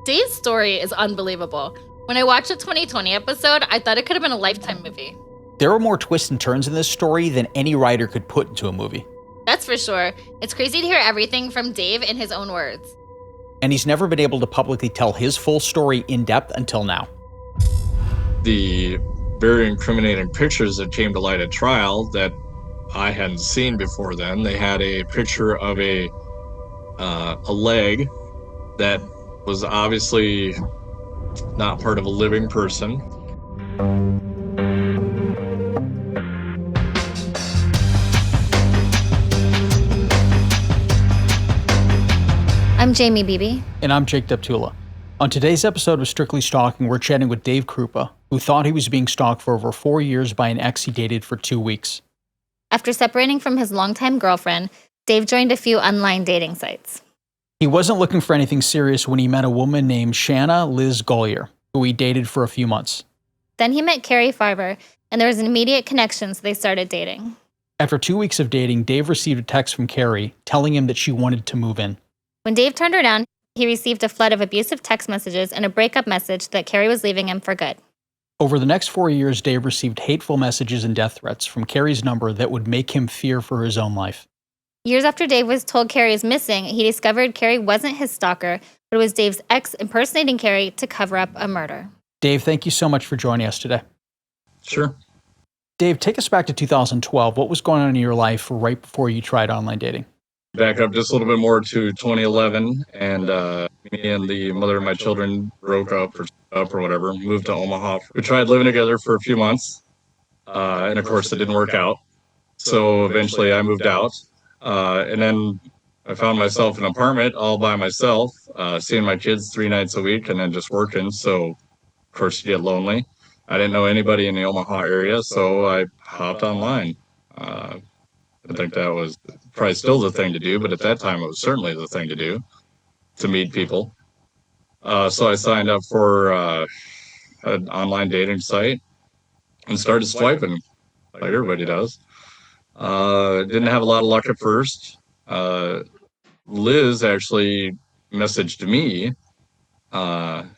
Dave's story is unbelievable. When I watched the 2020 episode, I thought it could have been a Lifetime movie. There are more twists and turns in this story than any writer could put into a movie. That's for sure. It's crazy to hear everything from Dave in his own words. And he's never been able to publicly tell his full story in depth until now. The very incriminating pictures that came to light at trial that I hadn't seen before then, they had a picture of a leg that was obviously not part of a living person. I'm Jamie Beebe. And I'm Jake Deptula. On today's episode of Strictly Stalking, we're chatting with Dave Kroupa, who thought he was being stalked for over 4 years by an ex he dated for 2 weeks. After separating from his longtime girlfriend, Dave joined a few online dating sites. He wasn't looking for anything serious when he met a woman named Shanna Golyar, who he dated for a few months. Then he met Cari Farver, and there was an immediate connection, so they started dating. After 2 weeks of dating, Dave received a text from Carrie telling him that she wanted to move in. When Dave turned her down, he received a flood of abusive text messages and a breakup message that Carrie was leaving him for good. Over the next 4 years, Dave received hateful messages and death threats from Carrie's number that would make him fear for his own life. Years after Dave was told Carrie is missing, he discovered Carrie wasn't his stalker, but it was Dave's ex impersonating Carrie to cover up a murder. Dave, thank you so much for joining us today. Sure. Dave, take us back to 2012. What was going on in your life right before you tried online dating? Back up just a little bit more to 2011, and me and the mother of my children broke up or whatever, moved to Omaha. We tried living together for a few months, and of course it didn't work out. So eventually I moved out, and then I found myself in an apartment all by myself, seeing my kids 3 nights a week and then just working. So of course you get lonely. I didn't know anybody in the Omaha area, so I hopped online. I think that was probably still the thing to do, but at that time it was certainly the thing to do, to meet people. So I signed up for an online dating site and started swiping like everybody does. Didn't have a lot of luck at first. Liz actually messaged me, and I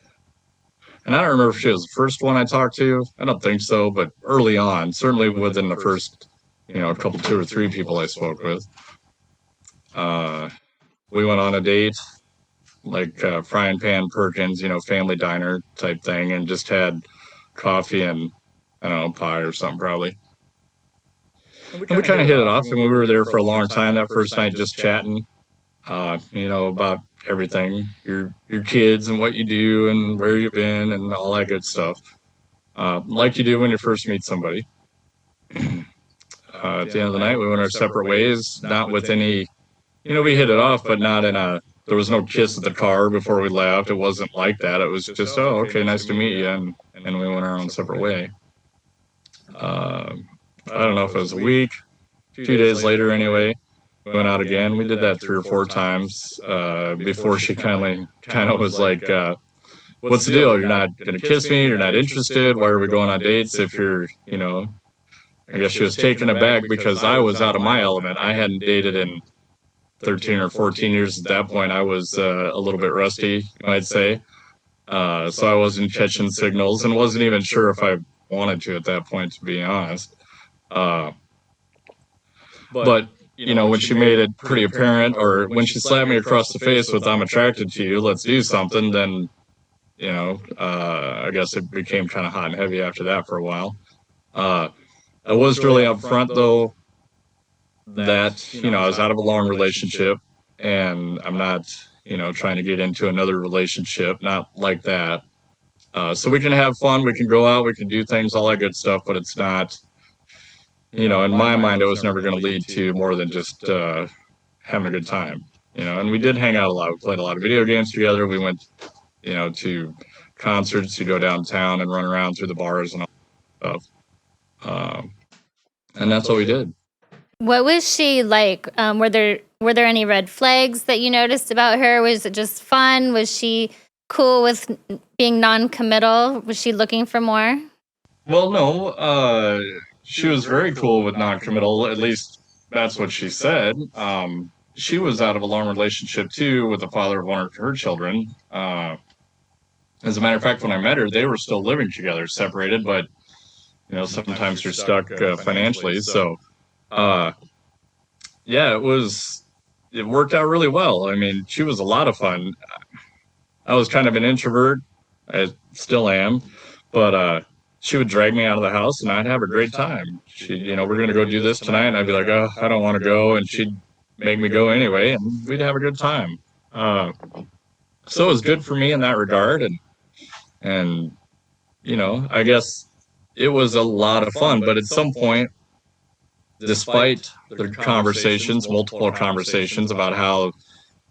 don't remember if she was the first one I talked to. I don't think so, but early on, certainly within the first a couple, 2 or 3 people I spoke with. We went on a date, like Frying Pan Perkins, family diner type thing, and just had coffee and, I don't know, pie or something probably. And we kind of hit it off, and we were there for a long time that first night just chatting, about everything, your kids and what you do and where you've been and all that good stuff, like you do when you first meet somebody. At the end of the night, we went our separate ways, not with any, we hit it off, but not there was no kiss at the car before we left. It wasn't like that. It was just, oh, okay, nice to meet you. And we went our own separate way. I don't know if it was a week, 2 days later anyway, we went out again. We did that 3 or 4 times before she kind of was like, what's the deal? You're not going to kiss me? You're not interested? Why are we going on dates if you're, I guess she was taken aback because I was out of my element. I hadn't dated in 13 or 14 years at that point. I was a little bit rusty, you might say. So I wasn't catching signals and wasn't even sure if I wanted to at that point, to be honest. But when she made it pretty apparent, or when she slapped me across the face with "I'm attracted to you, let's do something," then, I guess it became kind of hot and heavy after that for a while. I was really upfront, though, that, I was out of a long relationship, and I'm not, trying to get into another relationship, not like that. So we can have fun, we can go out, we can do things, all that good stuff, but it's not, in my mind, it was never going to lead to more than just having a good time, and we did hang out a lot. We played a lot of video games together. We went, to concerts, to go downtown and run around through the bars and all that stuff. And that's what we did. What was she like? Were there any red flags that you noticed about her? Was it just fun? Was she cool with being non-committal? Was she looking for more? Well, no. She was very cool with non-committal. At least that's what she said. She was out of a long relationship too with the father of one of her children. As a matter of fact, when I met her, they were still living together, separated, but sometimes you're stuck financially. So, yeah, it worked out really well. I mean, she was a lot of fun. I was kind of an introvert. I still am, but she would drag me out of the house and I'd have a great time. We're going to go do this tonight. And I'd be like, oh, I don't want to go. And she'd make me go anyway, and we'd have a good time. So it was good for me in that regard. And I guess it was a lot of fun, but at some point, despite the conversations, multiple conversations about how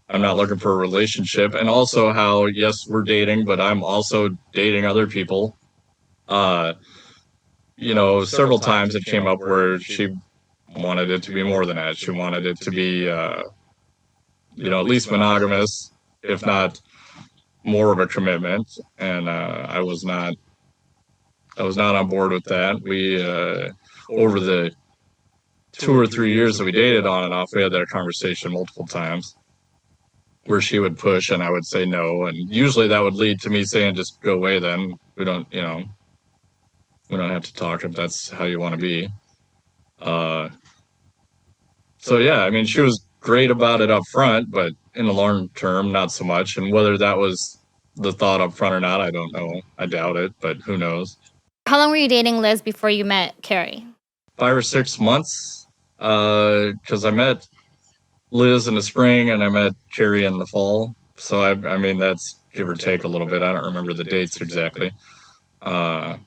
I'm not looking for a relationship, and also how, yes, we're dating, but I'm also dating other people. Several times it came up where she wanted it to be more than that. She wanted it to be, at least monogamous, if not more of a commitment. And I was not on board with that. We, over the 2 or 3 years that we dated on and off, we had that conversation multiple times where she would push and I would say no. And usually that would lead to me saying, just go away then. We don't have to talk if that's how you want to be. So yeah, I mean, she was great about it up front, but in the long term, not so much. And whether that was the thought up front or not, I don't know. I doubt it, but who knows? How long were you dating Liz before you met Carrie? 5 or 6 months, because I met Liz in the spring and I met Carrie in the fall. So I mean, that's give or take a little bit. I don't remember the dates exactly. But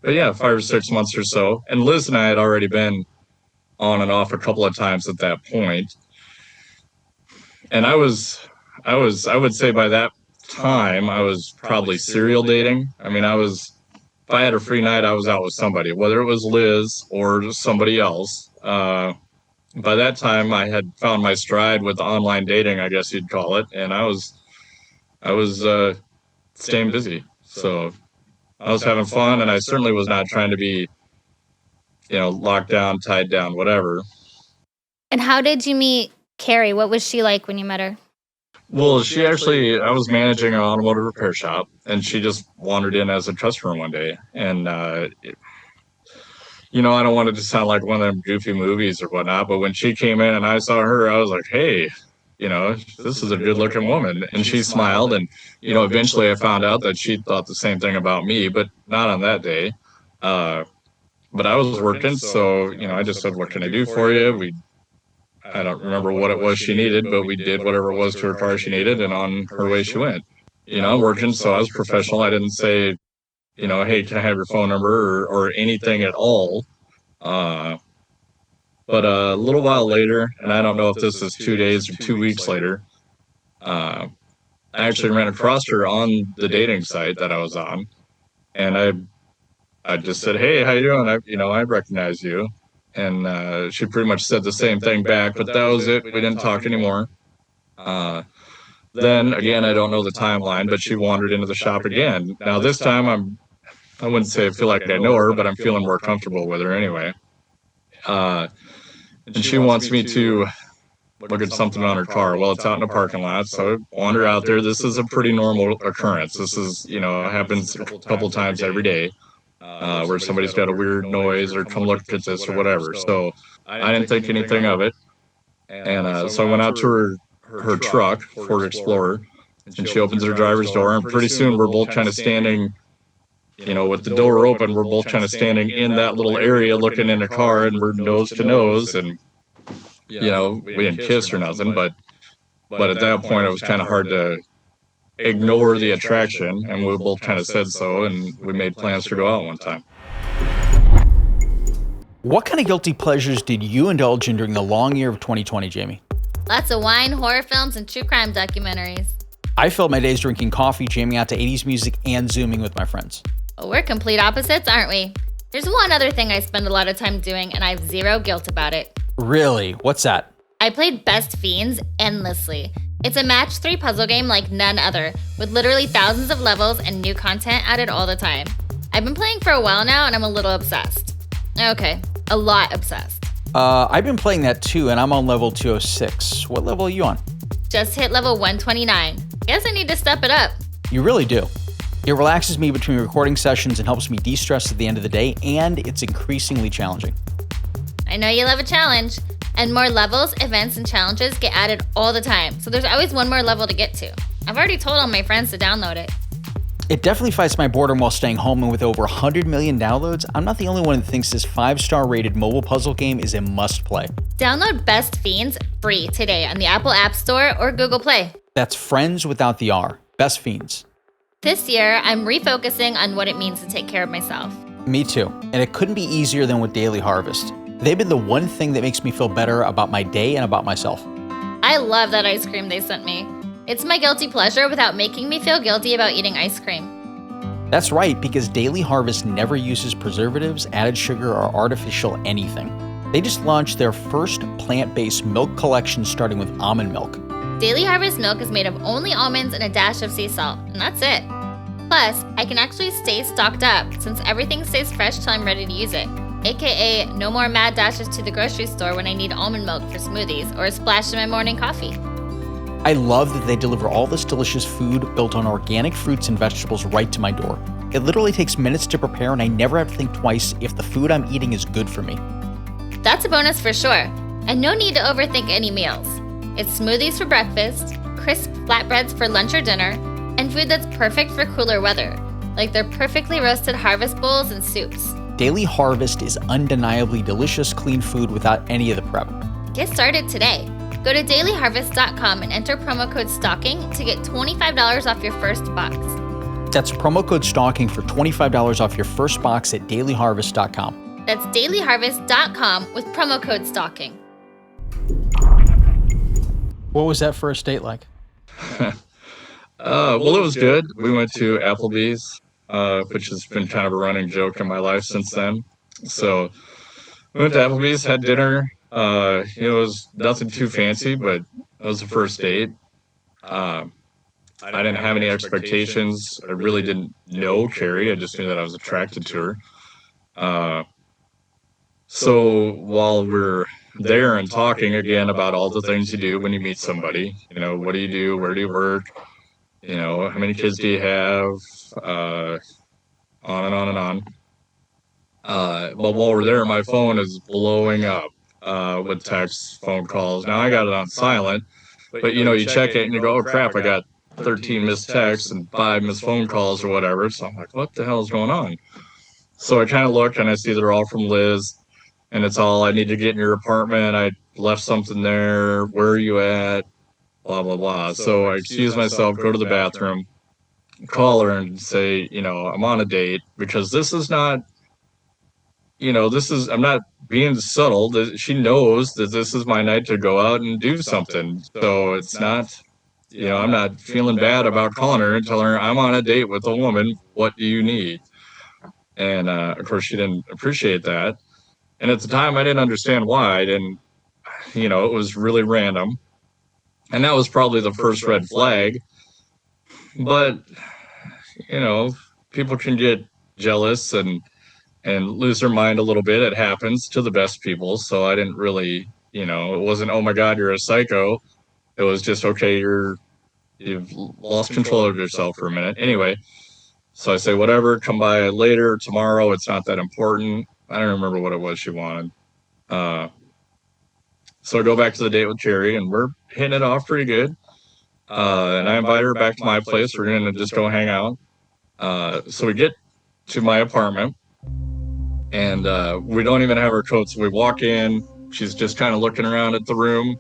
yeah, 5 or 6 months or so. And Liz and I had already been on and off a couple of times at that point. And I would say by that time, I was probably serial dating. I mean, if I had a free night, I was out with somebody, whether it was Liz or somebody else. By that time, I had found my stride with online dating, I guess you'd call it. And I was staying busy. So I was having fun, and I certainly was not trying to be, locked down, tied down, whatever. And how did you meet Carrie? What was she like when you met her? Well, I was managing an automotive repair shop, and she just wandered in as a customer one day. And, I don't want it to sound like one of them goofy movies or whatnot, but when she came in and I saw her, I was like, hey, this is a good looking woman. And she smiled. And, eventually I found out that she thought the same thing about me, but not on that day. But I was working, so, I just said, what can I do for you? I don't remember what it was she needed, but we did whatever it was to her car she needed, and on her way she went. I'm working, so I was professional. I didn't say, hey, can I have your phone number or anything at all. But a little while later, and I don't know if this is 2 days or 2 weeks later, I actually ran across her on the dating site that I was on, and I just said, hey, how you doing? I recognize you. And she pretty much said the same thing back, but that was it. We didn't talk anymore. Then again, I don't know the timeline, but she wandered into the shop again. Now this time I wouldn't say I feel like I know her, but I'm feeling more comfortable with her anyway. And she wants me to look at something on her car. Well, it's out in a parking lot, so I wander out there. This is a pretty normal occurrence. This is, happens a couple times every day. Where somebody's got a weird noise or come look at this or whatever. So I didn't think anything of it. And so I went out to her truck, Ford Explorer, and she opens her driver's door. And pretty soon we're both kind of standing, with the door open, we're both kind of standing in that little area looking in the car, and we're nose to nose. And, we didn't kiss or nothing, but at that point it was kind of hard to ignore the attraction, and we both kind of said so, and we made plans to go out one time. What kind of guilty pleasures did you indulge in during the long year of 2020, Jamie? Lots of wine, horror films, and true crime documentaries. I filled my days drinking coffee, jamming out to 80s music, and Zooming with my friends. Well, we're complete opposites, aren't we? There's one other thing I spend a lot of time doing, and I have zero guilt about it. Really? What's that? I played Best Fiends endlessly. It's a match 3 puzzle game like none other, with literally thousands of levels and new content added all the time. I've been playing for a while now, and I'm a little obsessed. Okay, a lot obsessed. I've been playing that too, and I'm on level 206. What level are you on? Just hit level 129. Guess I need to step it up. You really do. It relaxes me between recording sessions and helps me de-stress at the end of the day, and it's increasingly challenging. I know you love a challenge. And more levels, events, and challenges get added all the time, so there's always one more level to get to. I've already told all my friends to download it. It definitely fights my boredom while staying home, and with over 100 million downloads, I'm not the only one that thinks this 5-star rated mobile puzzle game is a must-play. Download Best Fiends free today on the Apple App Store or Google Play. That's friends without the R. Best Fiends. This year, I'm refocusing on what it means to take care of myself. Me too, and it couldn't be easier than with Daily Harvest. They've been the one thing that makes me feel better about my day and about myself. I love that ice cream they sent me. It's my guilty pleasure without making me feel guilty about eating ice cream. That's right, because Daily Harvest never uses preservatives, added sugar, or artificial anything. They just launched their first plant-based milk collection starting with almond milk. Daily Harvest milk is made of only almonds and a dash of sea salt, and that's it. Plus, I can actually stay stocked up since everything stays fresh till I'm ready to use it. AKA, no more mad dashes to the grocery store when I need almond milk for smoothies or a splash in my morning coffee. I love that they deliver all this delicious food built on organic fruits and vegetables right to my door. It literally takes minutes to prepare, and I never have to think twice if the food I'm eating is good for me. That's a bonus for sure, and no need to overthink any meals. It's smoothies for breakfast, crisp flatbreads for lunch or dinner, and food that's perfect for cooler weather, like their perfectly roasted harvest bowls and soups. Daily Harvest is undeniably delicious, clean food without any of the prep. Get started today. Go to dailyharvest.com and enter promo code STALKING to get $25 off your first box. That's promo code STALKING for $25 off your first box at dailyharvest.com. That's dailyharvest.com with promo code STALKING. What was that first date like? Well, it was good. We went to Applebee's, which has been kind of a running joke in my life since then. So we went to Applebee's, had dinner. It was nothing too fancy, but it was the first date. I didn't have any expectations. I really didn't know Carrie. I just knew that I was attracted to her. So while we're there and talking again about all the things you do when you meet somebody, what do you do? Where do you work? How many kids do you have? On and on and on. But while we're there, my phone is blowing up with texts, phone calls. Now I got it on silent, but you check it and you go, oh crap, I got 13 missed texts and 5 missed phone calls or whatever. So I'm like, what the hell is going on? So I kind of look and I see they're all from Liz, and it's all, I need to get in your apartment. I left something there. Where are you at? Blah, blah, blah. So I excuse myself, go to the bathroom, call her and say, I'm on a date, because this is not, I'm not being subtle. She knows that this is my night to go out and do something. So it's not, I'm not feeling bad about calling her and telling her I'm on a date with a woman. What do you need? And of course, she didn't appreciate that. And at the time, I didn't understand why. I didn't, it was really random. And that was probably the first red flag. But, people can get jealous and lose their mind a little bit. It happens to the best people. So I didn't really, it wasn't, oh my God, you're a psycho. It was just, okay, you've lost control of yourself for a minute. Anyway, so I say, whatever, come by later, tomorrow. It's not that important. I don't remember what it was she wanted. So I go back to the date with Carrie, and we're hitting it off pretty good. And I invite her back to my place. We're going to just go hang out. So we get to my apartment, and we don't even have our coats. We walk in. She's just kind of looking around at the room,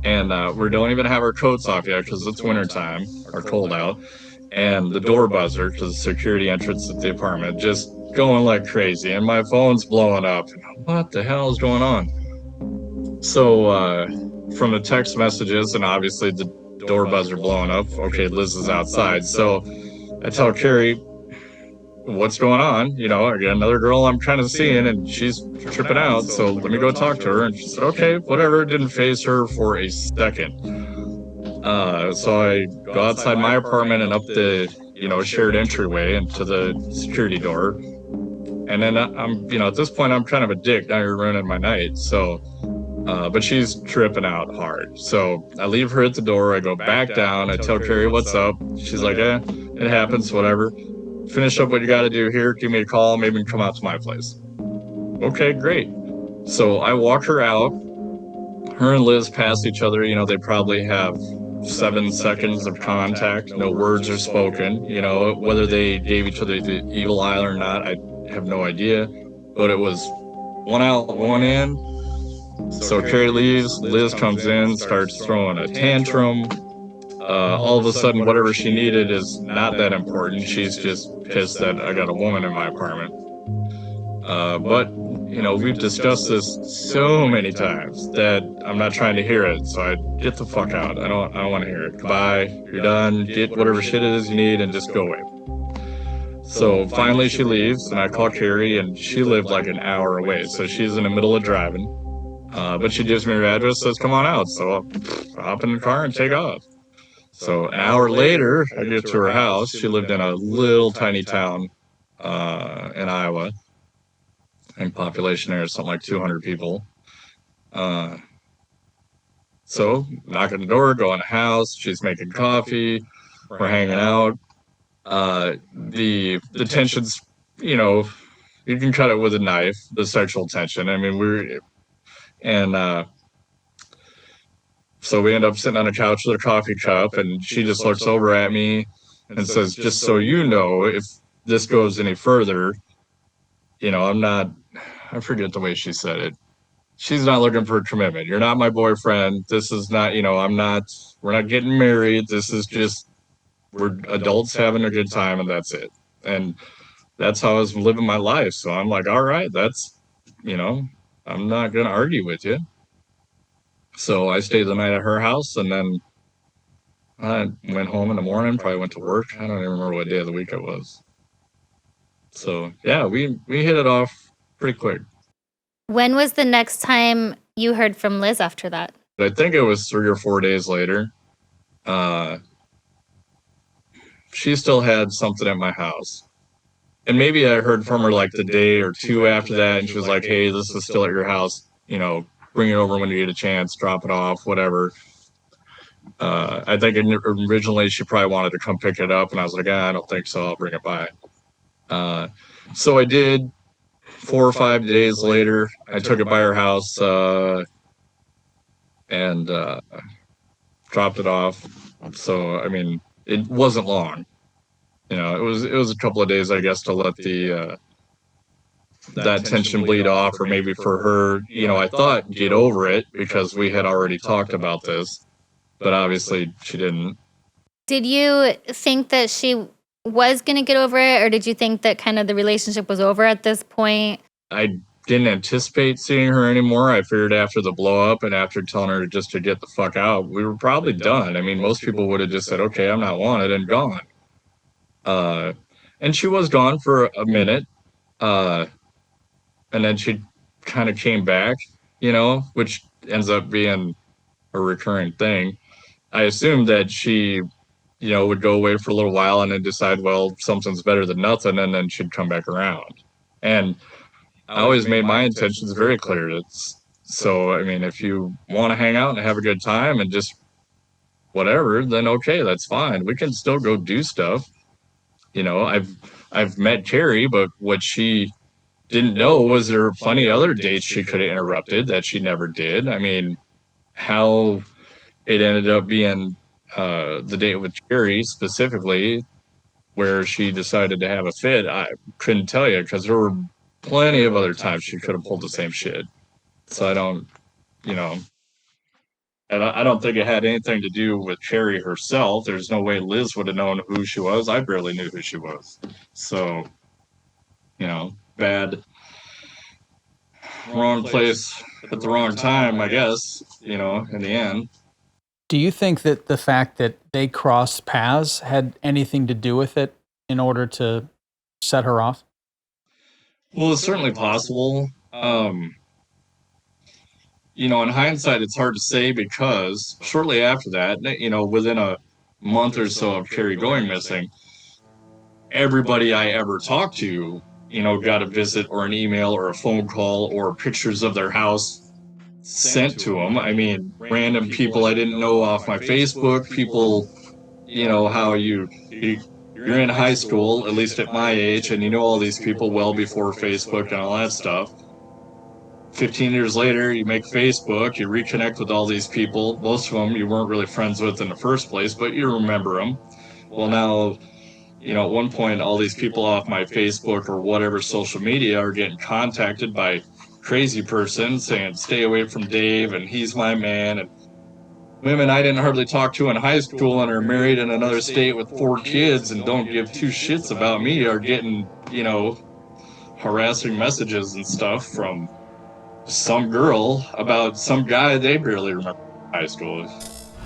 and we don't even have our coats off yet because it's wintertime or cold out. And the door buzzer, because the security entrance at the apartment, just going like crazy. And my phone's blowing up. What the hell is going on? So from the text messages and obviously the door buzzer blowing up, okay, Liz is outside. So I tell Carrie, what's going on? I got another girl I'm kind of seeing and she's tripping out. So let me go talk to her. And she said, okay, whatever. It didn't faze her for a second. So I go outside my apartment and up the, shared entryway into the security door. And then I'm, at this point, I'm kind of a dick. Now you're ruining my night. So But she's tripping out hard. So I leave her at the door. I go back down. I tell Carrie what's up. She's like, it happens, whatever. Finish up what you got to do here. Give me a call. Maybe you can come out to my place. Okay, great. So I walk her out. Her and Liz pass each other. They probably have 7 seconds of contact. No words are spoken. Whether they gave each other the evil eye or not, I have no idea. But it was one out, one in. So Carrie leaves, Liz comes in, starts throwing a tantrum. All of a sudden, whatever she needed is not that important. She's just pissed that I got a woman in my apartment. But we've discussed this so many times that I'm not trying to hear it. So I get the fuck out. I don't want to hear it. Goodbye. You're done. Get whatever shit it is you need and just go away. So finally she leaves, and I call Carrie, and she lived like an hour away. So she's in the middle of driving. But she gives me her address, says come on out. So I hop in the car and take off. So an hour later, I get to her house. She lived in a little tiny town in Iowa. I think population there is something like 200 people. So knock on the door, go in the house. She's making coffee. We're hanging out. The tensions, you can cut it with a knife, the sexual tension. I mean, so we end up sitting on a couch with a coffee cup, and she just looks over at me and says, just so you know, if this goes any further, I forget the way she said it. She's not looking for a commitment. You're not my boyfriend. This is not, we're not getting married. This is just, we're adults having a good time, and that's it. And that's how I was living my life. So I'm like, all right, I'm not going to argue with you. So I stayed the night at her house, and then I went home in the morning, probably went to work. I don't even remember what day of the week it was. So yeah, we hit it off pretty quick. When was the next time you heard from Liz after that? I think it was 3 or 4 days later. She still had something at my house. And maybe I heard from her like the day or two after that, and she was like, hey, this is still at your house. Bring it over when you get a chance, drop it off, whatever. I think originally she probably wanted to come pick it up, and I was like, I don't think so. I'll bring it by. So I did. 4 or 5 days later, I took it by her house and dropped it off. So, I mean, it wasn't long. It was a couple of days, I guess, to let that tension bleed off, or maybe for her, I thought get over it because we had already talked about this, but obviously she didn't. Did you think that she was going to get over it, or did you think that kind of the relationship was over at this point? I didn't anticipate seeing her anymore. I figured after the blow up and after telling her just to get the fuck out, we were probably done. I mean, most people would have just said, okay, I'm not wanted, and gone. And she was gone for a minute. And then she kind of came back, which ends up being a recurring thing. I assumed that she, would go away for a little while and then decide, well, something's better than nothing, and then she'd come back around. And I always made my intentions very clear. So, I mean, if you want to hang out and have a good time and just whatever, then okay, that's fine. We can still go do stuff. I've met Carrie, but what she didn't know was there were plenty of other dates she could have interrupted that she never did. I mean, how it ended up being the date with Carrie specifically, where she decided to have a fit, I couldn't tell you, because there were plenty of other times she could have pulled the same shit. So I don't, and I don't think it had anything to do with Carrie herself. There's no way Liz would have known who she was. I barely knew who she was. So, bad, wrong place at the wrong time, I guess, in the end. Do you think that the fact that they crossed paths had anything to do with it in order to set her off? Well, it's certainly possible. In hindsight, it's hard to say, because shortly after that, within a month or so of Carrie going missing, everybody I ever talked to, got a visit or an email or a phone call or pictures of their house. sent to them. I mean, random people I didn't know off my Facebook, people, how you're in high school, at least at my age, and you know all these people well before Facebook and all that stuff. 15 years later, you make Facebook, you reconnect with all these people. Most of them you weren't really friends with in the first place, but you remember them. Well, now, at one point, all these people off my Facebook or whatever social media are getting contacted by crazy person saying, stay away from Dave and he's my man. And women I didn't hardly talk to in high school and are married in another state with 4 kids and don't give two shits about me are getting, harassing messages and stuff from some girl about some guy they barely remember in high school.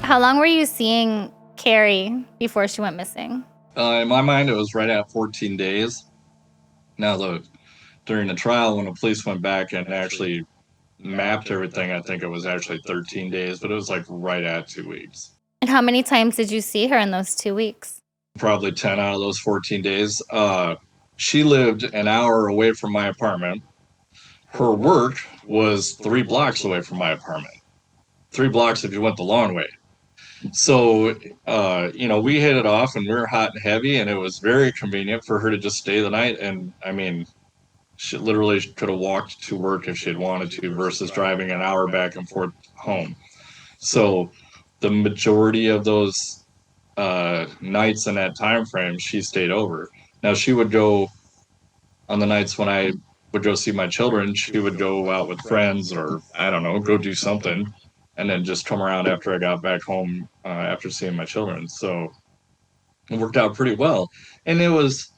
How long were you seeing Carrie before she went missing? In my mind, it was right at 14 days. Now, during the trial, when the police went back and actually mapped everything, I think it was actually 13 days, but it was like right at 2 weeks. And how many times did you see her in those 2 weeks? Probably 10 out of those 14 days. She lived an hour away from my apartment. Her work was 3 blocks away from my apartment. 3 blocks if you went the long way. So, we hit it off and we were hot and heavy, and it was very convenient for her to just stay the night. And I mean, she literally could have walked to work if she had wanted to versus driving an hour back and forth home. So the majority of those nights in that time frame, she stayed over. Now, she would go on the nights when I would go see my children, she would go out with friends or, I don't know, go do something, and then just come around after I got back home after seeing my children. So it worked out pretty well. And it was,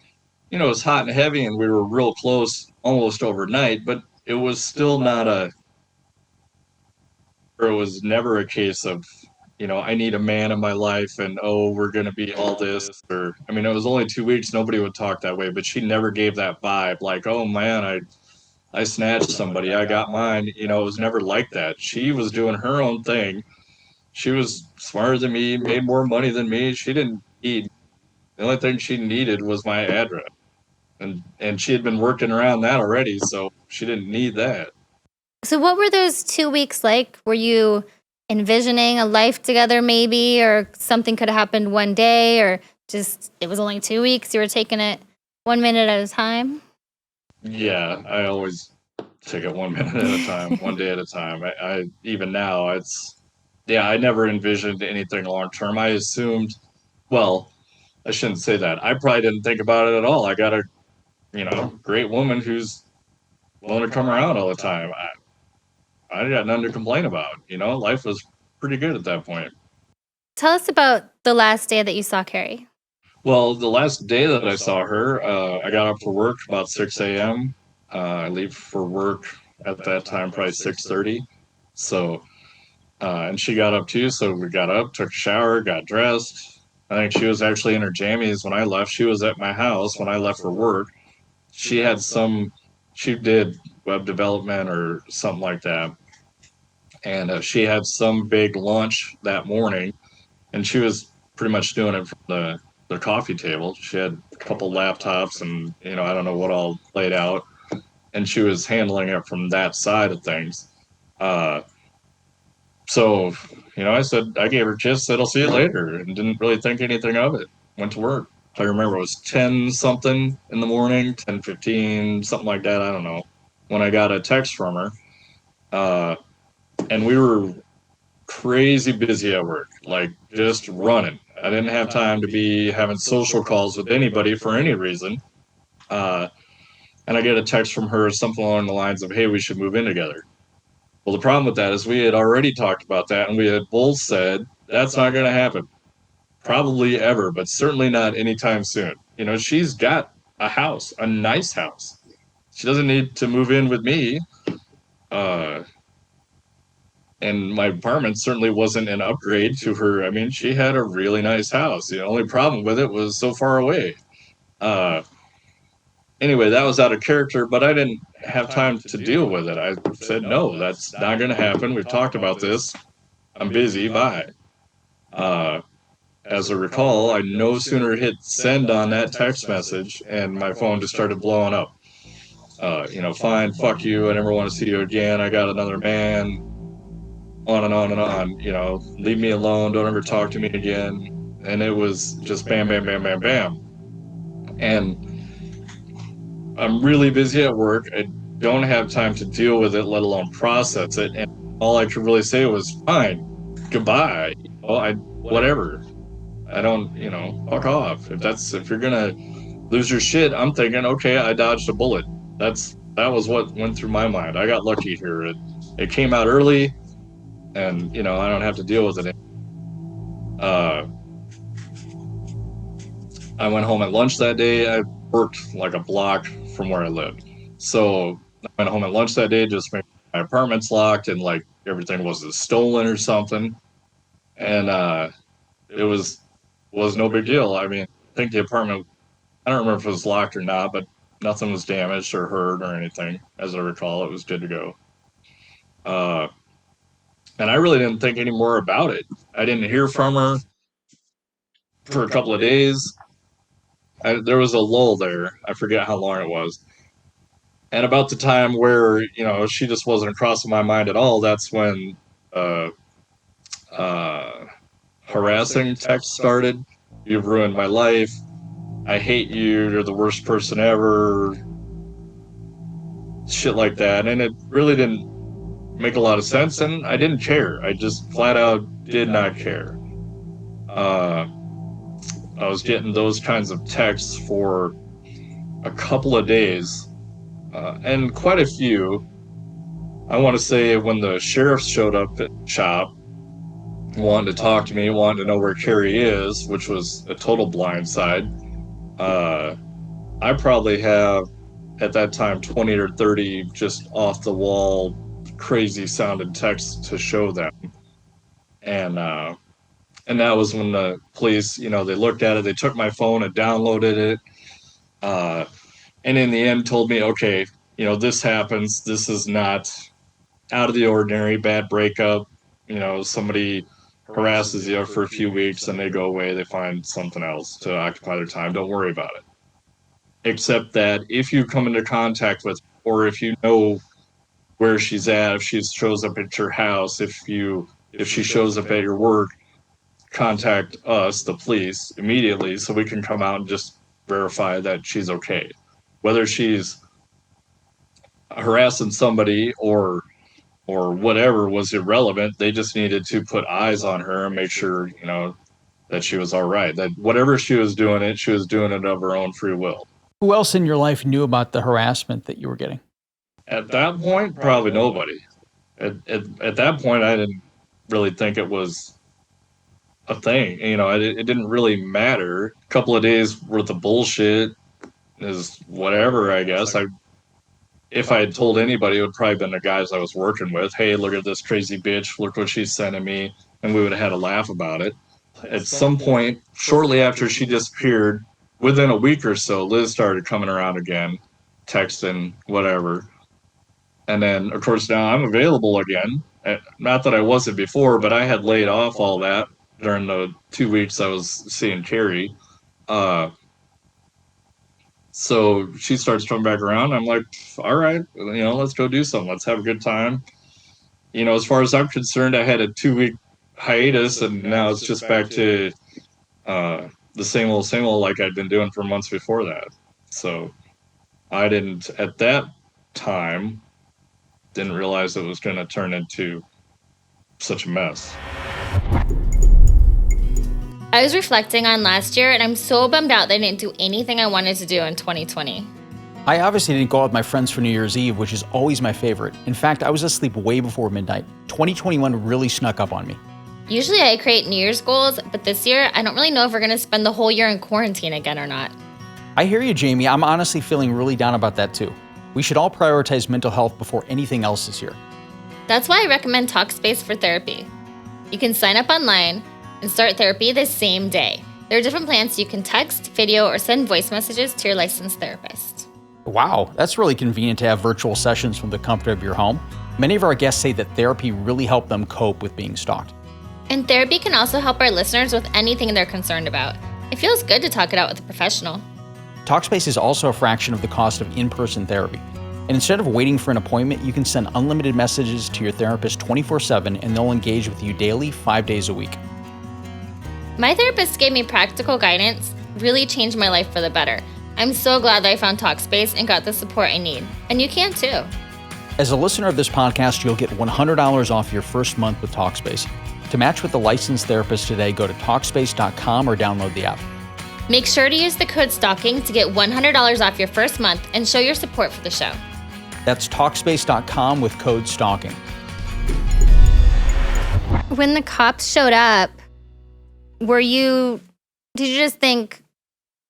it was hot and heavy, and we were real close almost overnight, but it was still not or it was never a case of, I need a man in my life and, oh, we're going to be all this. Or, I mean, it was only 2 weeks. Nobody would talk that way, but she never gave that vibe like, oh, man, I snatched somebody. I got mine. It was never like that. She was doing her own thing. She was smarter than me, made more money than me. She didn't need, the only thing she needed was my address. And she had been working around that already, so she didn't need that. So what were those 2 weeks like? Were you envisioning a life together maybe, or something could have happened one day, or just it was only 2 weeks, you were taking it 1 minute at a time? Yeah, I always take it 1 minute at a time, one day at a time. I even now, I never envisioned anything long term. I assumed, well, I shouldn't say that. I probably didn't think about it at all. I got a, great woman who's willing to come around all the time. I got nothing to complain about. Life was pretty good at that point. Tell us about the last day that you saw Carrie. Well, the last day that I saw her, I got up for work about 6 a.m. I leave for work at that time, probably 6:30. So, and she got up too. So we got up, took a shower, got dressed. I think she was actually in her jammies when I left. She was at my house when I left for work. She did web development or something like that. And she had some big lunch that morning, and she was pretty much doing it from the coffee table. She had a couple laptops and, I don't know what all laid out, and she was handling it from that side of things. So, I gave her a kiss, said, I'll see you later, and didn't really think anything of it. Went to work. I remember it was 10 something in the morning, 10:15, something like that. I don't know. When I got a text from her, and we were crazy busy at work, like just running. I didn't have time to be having social calls with anybody for any reason. And I get a text from her, something along the lines of, hey, we should move in together. Well, the problem with that is we had already talked about that, and we had both said that's not going to happen. Probably ever, but certainly not anytime soon. She's got a house, a nice house. She doesn't need to move in with me. And my apartment certainly wasn't an upgrade to her. I mean, she had a really nice house. The only problem with it was so far away. Anyway, that was out of character, but I didn't have time to deal with it. I said, no, that's not going to happen. We've talked about this. I'm busy. Bye. As I recall, I no sooner hit send on that text message, and my phone just started blowing up. Fine, fuck you. I never want to see you again. I got another man. on and on and on, leave me alone, don't ever talk to me again. And it was just bam, bam, bam, bam, bam. And I'm really busy at work. I don't have time to deal with it, let alone process it. And all I could really say was, fine, goodbye. Whatever. I don't, fuck off. If you're gonna lose your shit, I'm thinking, okay, I dodged a bullet. That was what went through my mind. I got lucky here. It came out early, and I don't have to deal with it. I went home at lunch that day. I worked like a block from where I lived, so I went home at lunch that day, just made my apartment's locked and like everything wasn't stolen or something, and it was no big deal. I mean, I think the apartment, I don't remember if it was locked or not, but nothing was damaged or hurt or anything. As I recall, it was good to go. And I really didn't think any more about it. I didn't hear from her for a couple of days. There was a lull there. I forget how long it was. And about the time where, she just wasn't crossing my mind at all, that's when harassing texts started. You've ruined my life. I hate you. You're the worst person ever. Shit like that. And it really didn't make a lot of sense, and I didn't care. I just flat out did not care. I was getting those kinds of texts for a couple of days, and quite a few. I want to say when the sheriff showed up at the shop, wanting to talk to me, wanting to know where Carrie is, which was a total blindside. I probably have, at that time, 20 or 30 just off the wall, crazy sounding texts to show them. And that was when the police, they looked at it, they took my phone and downloaded it. And in the end told me, okay, this happens. This is not out of the ordinary, bad breakup. Somebody harasses you for a few weeks and they go away, they find something else to occupy their time. Don't worry about it. Except that if you come into contact with, or if you know where she's at, if she shows up at your house, if she shows up at your work, contact us, the police, immediately so we can come out and just verify that she's okay. Whether she's harassing somebody or whatever was irrelevant. They just needed to put eyes on her and make sure, that she was all right. That whatever she was doing it of her own free will. Who else in your life knew about the harassment that you were getting? At that point, probably nobody. At that point, I didn't really think it was a thing. It didn't really matter. A couple of days worth of bullshit is whatever, I guess. If I had told anybody, it would probably been the guys I was working with. Hey, look at this crazy bitch. Look what she's sending me. And we would have had a laugh about it. At some point, shortly after she disappeared, within a week or so, Liz started coming around again, texting, whatever. And then, of course, now I'm available again. Not that I wasn't before, but I had laid off all that during the 2 weeks I was seeing Carrie. So she starts coming back around. I'm like, all right, let's go do something. Let's have a good time. As far as I'm concerned, I had a 2-week hiatus, and now it's just back to the same old like I'd been doing for months before that. So I didn't, at that time, didn't realize it was going to turn into such a mess. I was reflecting on last year, and I'm so bummed out that I didn't do anything I wanted to do in 2020. I obviously didn't go out with my friends for New Year's Eve, which is always my favorite. In fact, I was asleep way before midnight. 2021 really snuck up on me. Usually I create New Year's goals, but this year, I don't really know if we're going to spend the whole year in quarantine again or not. I hear you, Jamie. I'm honestly feeling really down about that too. We should all prioritize mental health before anything else this year. That's why I recommend Talkspace for therapy. You can sign up online and start therapy the same day. There are different plans you can text, video, or send voice messages to your licensed therapist. Wow, that's really convenient to have virtual sessions from the comfort of your home. Many of our guests say that therapy really helped them cope with being stalked. And therapy can also help our listeners with anything they're concerned about. It feels good to talk it out with a professional. Talkspace is also a fraction of the cost of in-person therapy. And instead of waiting for an appointment, you can send unlimited messages to your therapist 24/7 and they'll engage with you daily, 5 days a week. My therapist gave me practical guidance, really changed my life for the better. I'm so glad that I found Talkspace and got the support I need. And you can too. As a listener of this podcast, you'll get $100 off your first month with Talkspace. To match with a licensed therapist today, go to Talkspace.com or download the app. Make sure to use the code STALKING to get $100 off your first month and show your support for the show. That's Talkspace.com with code STALKING. When the cops showed up, did you just think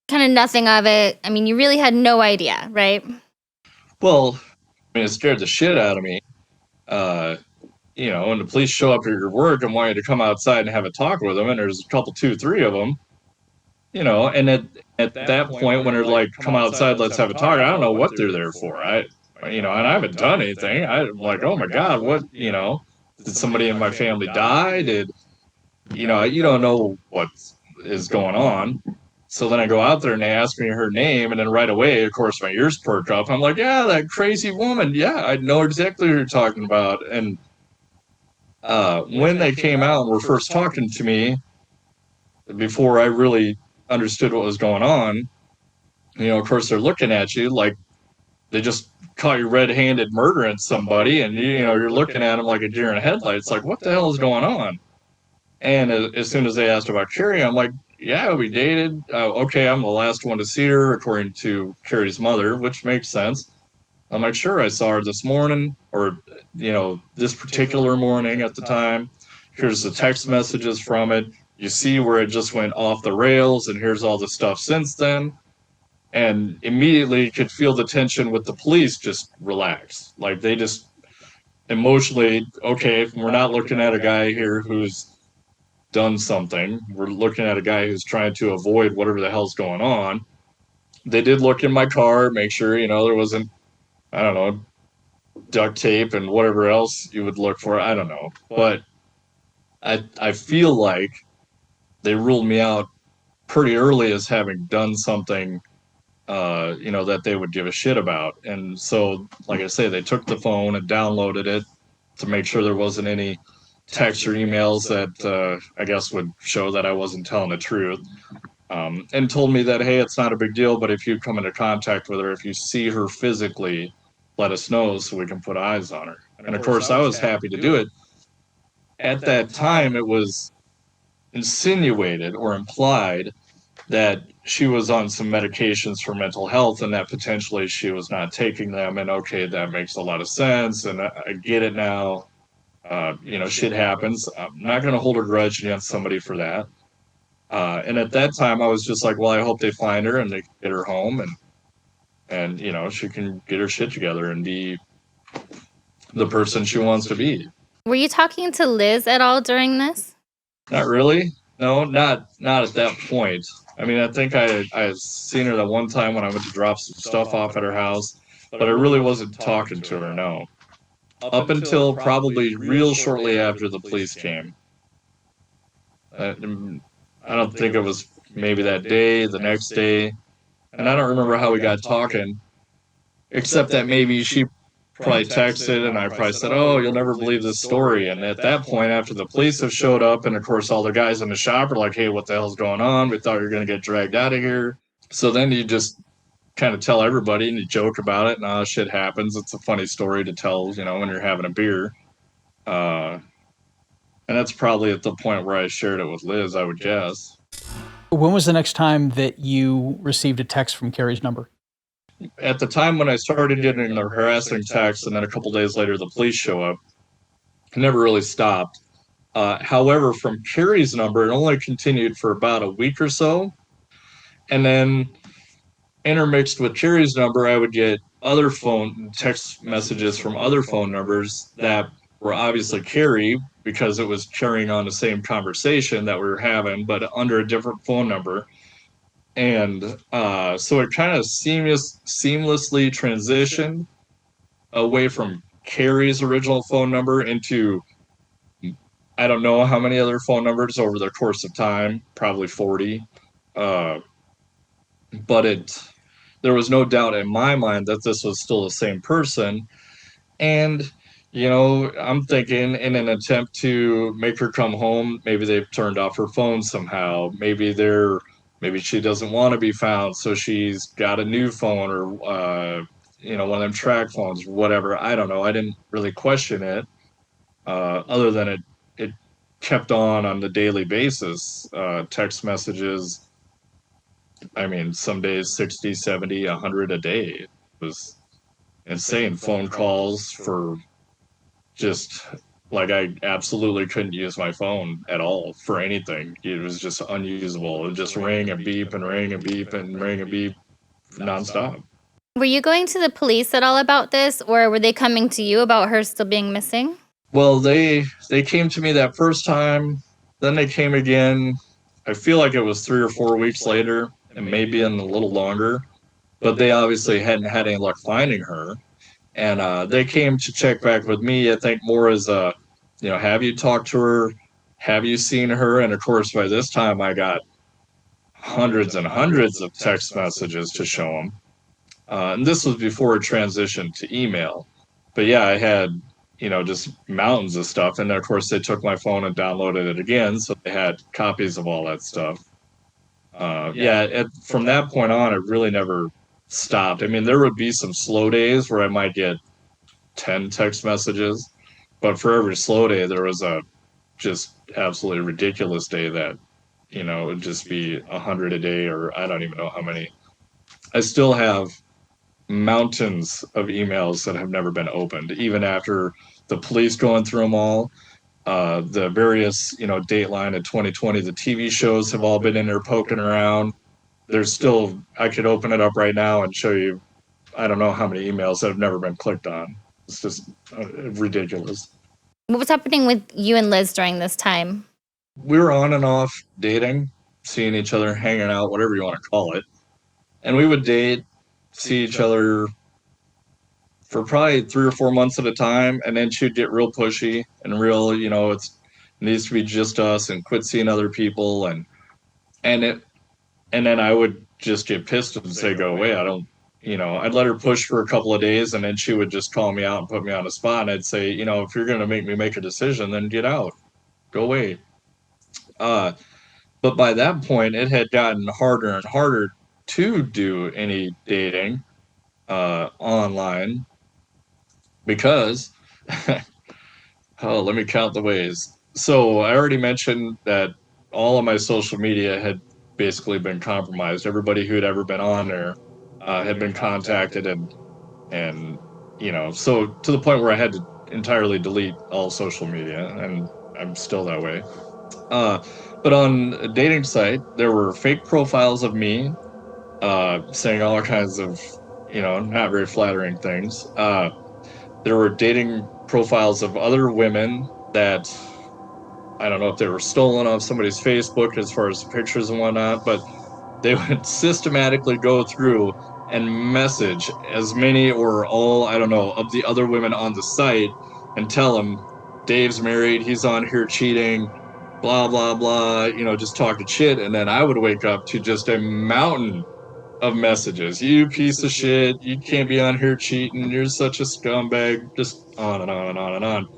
kind of nothing of it? I mean, you really had no idea, right? Well, I mean, it scared the shit out of me. When the police show up at your work and want you to come outside and have a talk with them, and there's a couple, 2, 3 of them, and at that point when they're like, come outside, let's have a talk, I don't know what they're there for. And I haven't done anything. I'm like, oh my God, what, did somebody in my family die? You don't know what is going on. So then I go out there and they ask me her name, and then right away, of course, my ears perk up. I'm like, yeah, that crazy woman. Yeah, I know exactly who you're talking about. And when they came out and were first talking to me, before I really understood what was going on, of course, they're looking at you like they just caught you red-handed murdering somebody, and you're looking at them like a deer in headlights. Like, what the hell is going on? And as soon as they asked about Carrie, I'm like, yeah, we dated. Okay, I'm the last one to see her, according to Carrie's mother, which makes sense. I'm like, sure, I saw her this morning, or, this particular morning at the time. Here's the text messages from it. You see where it just went off the rails, and here's all the stuff since then. And immediately you could feel the tension with the police just relax. Like, they just emotionally, okay, we're not looking at a guy here who's done something. We're looking at a guy who's trying to avoid whatever the hell's going on. They did look in my car, make sure, there wasn't, I don't know, duct tape and whatever else you would look for. I don't know. But I feel like they ruled me out pretty early as having done something, that they would give a shit about. And so, like I say, they took the phone and downloaded it to make sure there wasn't any texts or emails that I guess would show that I wasn't telling the truth. And told me that, hey, it's not a big deal, but if you come into contact with her, if you see her physically, let us know so we can put eyes on her. And of course, I was happy to do it. At that time, it was insinuated or implied that she was on some medications for mental health and that potentially she was not taking them. And okay, that makes a lot of sense. And I get it now. Shit happens. I'm not going to hold a grudge against somebody for that. And at that time, I was just like, well, I hope they find her and they get her home and she can get her shit together and be the person she wants to be. Were you talking to Liz at all during this? Not really. No, not at that point. I mean, I think I had seen her that one time when I went to drop some stuff off at her house, but I really wasn't talking to her, no. Up until probably real shortly after the police came. I don't think it was maybe that day, the next day, and I don't remember how we got talking, except that maybe she probably texted and I probably said, oh, you'll never believe this story. And at that point, after the police have showed up, and of course all the guys in the shop are like, hey, what the hell's going on? We thought you were going to get dragged out of here. So then you just kind of tell everybody and you joke about it, and shit happens. It's a funny story to tell, when you're having a beer. And that's probably at the point where I shared it with Liz, I would guess. When was the next time that you received a text from Carrie's number? At the time when I started getting the harassing texts, and then a couple days later the police show up, it never really stopped. However, from Carrie's number, it only continued for about a week or so. And then intermixed with Carrie's number, I would get other phone text messages from other phone numbers that were obviously Carrie, because it was carrying on the same conversation that we were having, but under a different phone number. And so it kind of seamlessly transitioned away from Carrie's original phone number into, I don't know how many other phone numbers over the course of time, probably 40. But there was no doubt in my mind that this was still the same person. And, I'm thinking in an attempt to make her come home, maybe they've turned off her phone somehow. Maybe she doesn't want to be found, so she's got a new phone or, one of them track phones, whatever. I don't know. I didn't really question it, other than it kept on the daily basis. Text messages, I mean, some days 60, 70, 100 a day. It was insane. Phone calls for just like I absolutely couldn't use my phone at all for anything. It was just unusable. It would just ring and beep and ring and beep and ring and beep nonstop. Were you going to the police at all about this, or were they coming to you about her still being missing? Well, they came to me that first time, then they came again. I feel like it was 3 or 4 weeks later, and maybe in a little longer, but they obviously hadn't had any luck finding her. And they came to check back with me, I think more as have you talked to her? Have you seen her? And of course, by this time, I got hundreds and hundreds of text messages to show them. And this was before it transitioned to email. But yeah, I had, just mountains of stuff. And then, of course, they took my phone and downloaded it again. So they had copies of all that stuff. From that point on, it really never stopped. I mean, there would be some slow days where I might get 10 text messages, but for every slow day, there was a just absolutely ridiculous day that, it would just be 100 a day, or I don't even know how many. I still have mountains of emails that have never been opened, even after the police going through them all. The various, Dateline in 2020, the TV shows have all been in there poking around. There's still, I could open it up right now and show you, I don't know how many emails that have never been clicked on. It's just ridiculous. What was happening with you and Liz during this time? We were on and off dating, seeing each other, hanging out, whatever you want to call it. And we would date, see each other for probably 3 or 4 months at a time. And then she'd get real pushy and real, it needs to be just us and quit seeing other people. And then I would just get pissed and say, go away. I'd let her push for a couple of days, and then she would just call me out and put me on the spot. And I'd say, if you're going to make me make a decision, then get out, go away. But by that point, it had gotten harder and harder to do any dating online because, let me count the ways. So I already mentioned that all of my social media had basically been compromised. Everybody who had ever been on there had been contacted, and so to the point where I had to entirely delete all social media, and I'm still that way. But on a dating site, there were fake profiles of me saying all kinds of, not very flattering things. There were dating profiles of other women that I don't know if they were stolen off somebody's Facebook as far as pictures and whatnot, but they would systematically go through and message as many or all, I don't know, of the other women on the site and tell them, Dave's married, he's on here cheating, blah, blah, blah, just talking shit. And then I would wake up to just a mountain of messages. You piece of shit, you can't be on here cheating, you're such a scumbag, just on and on and on and on.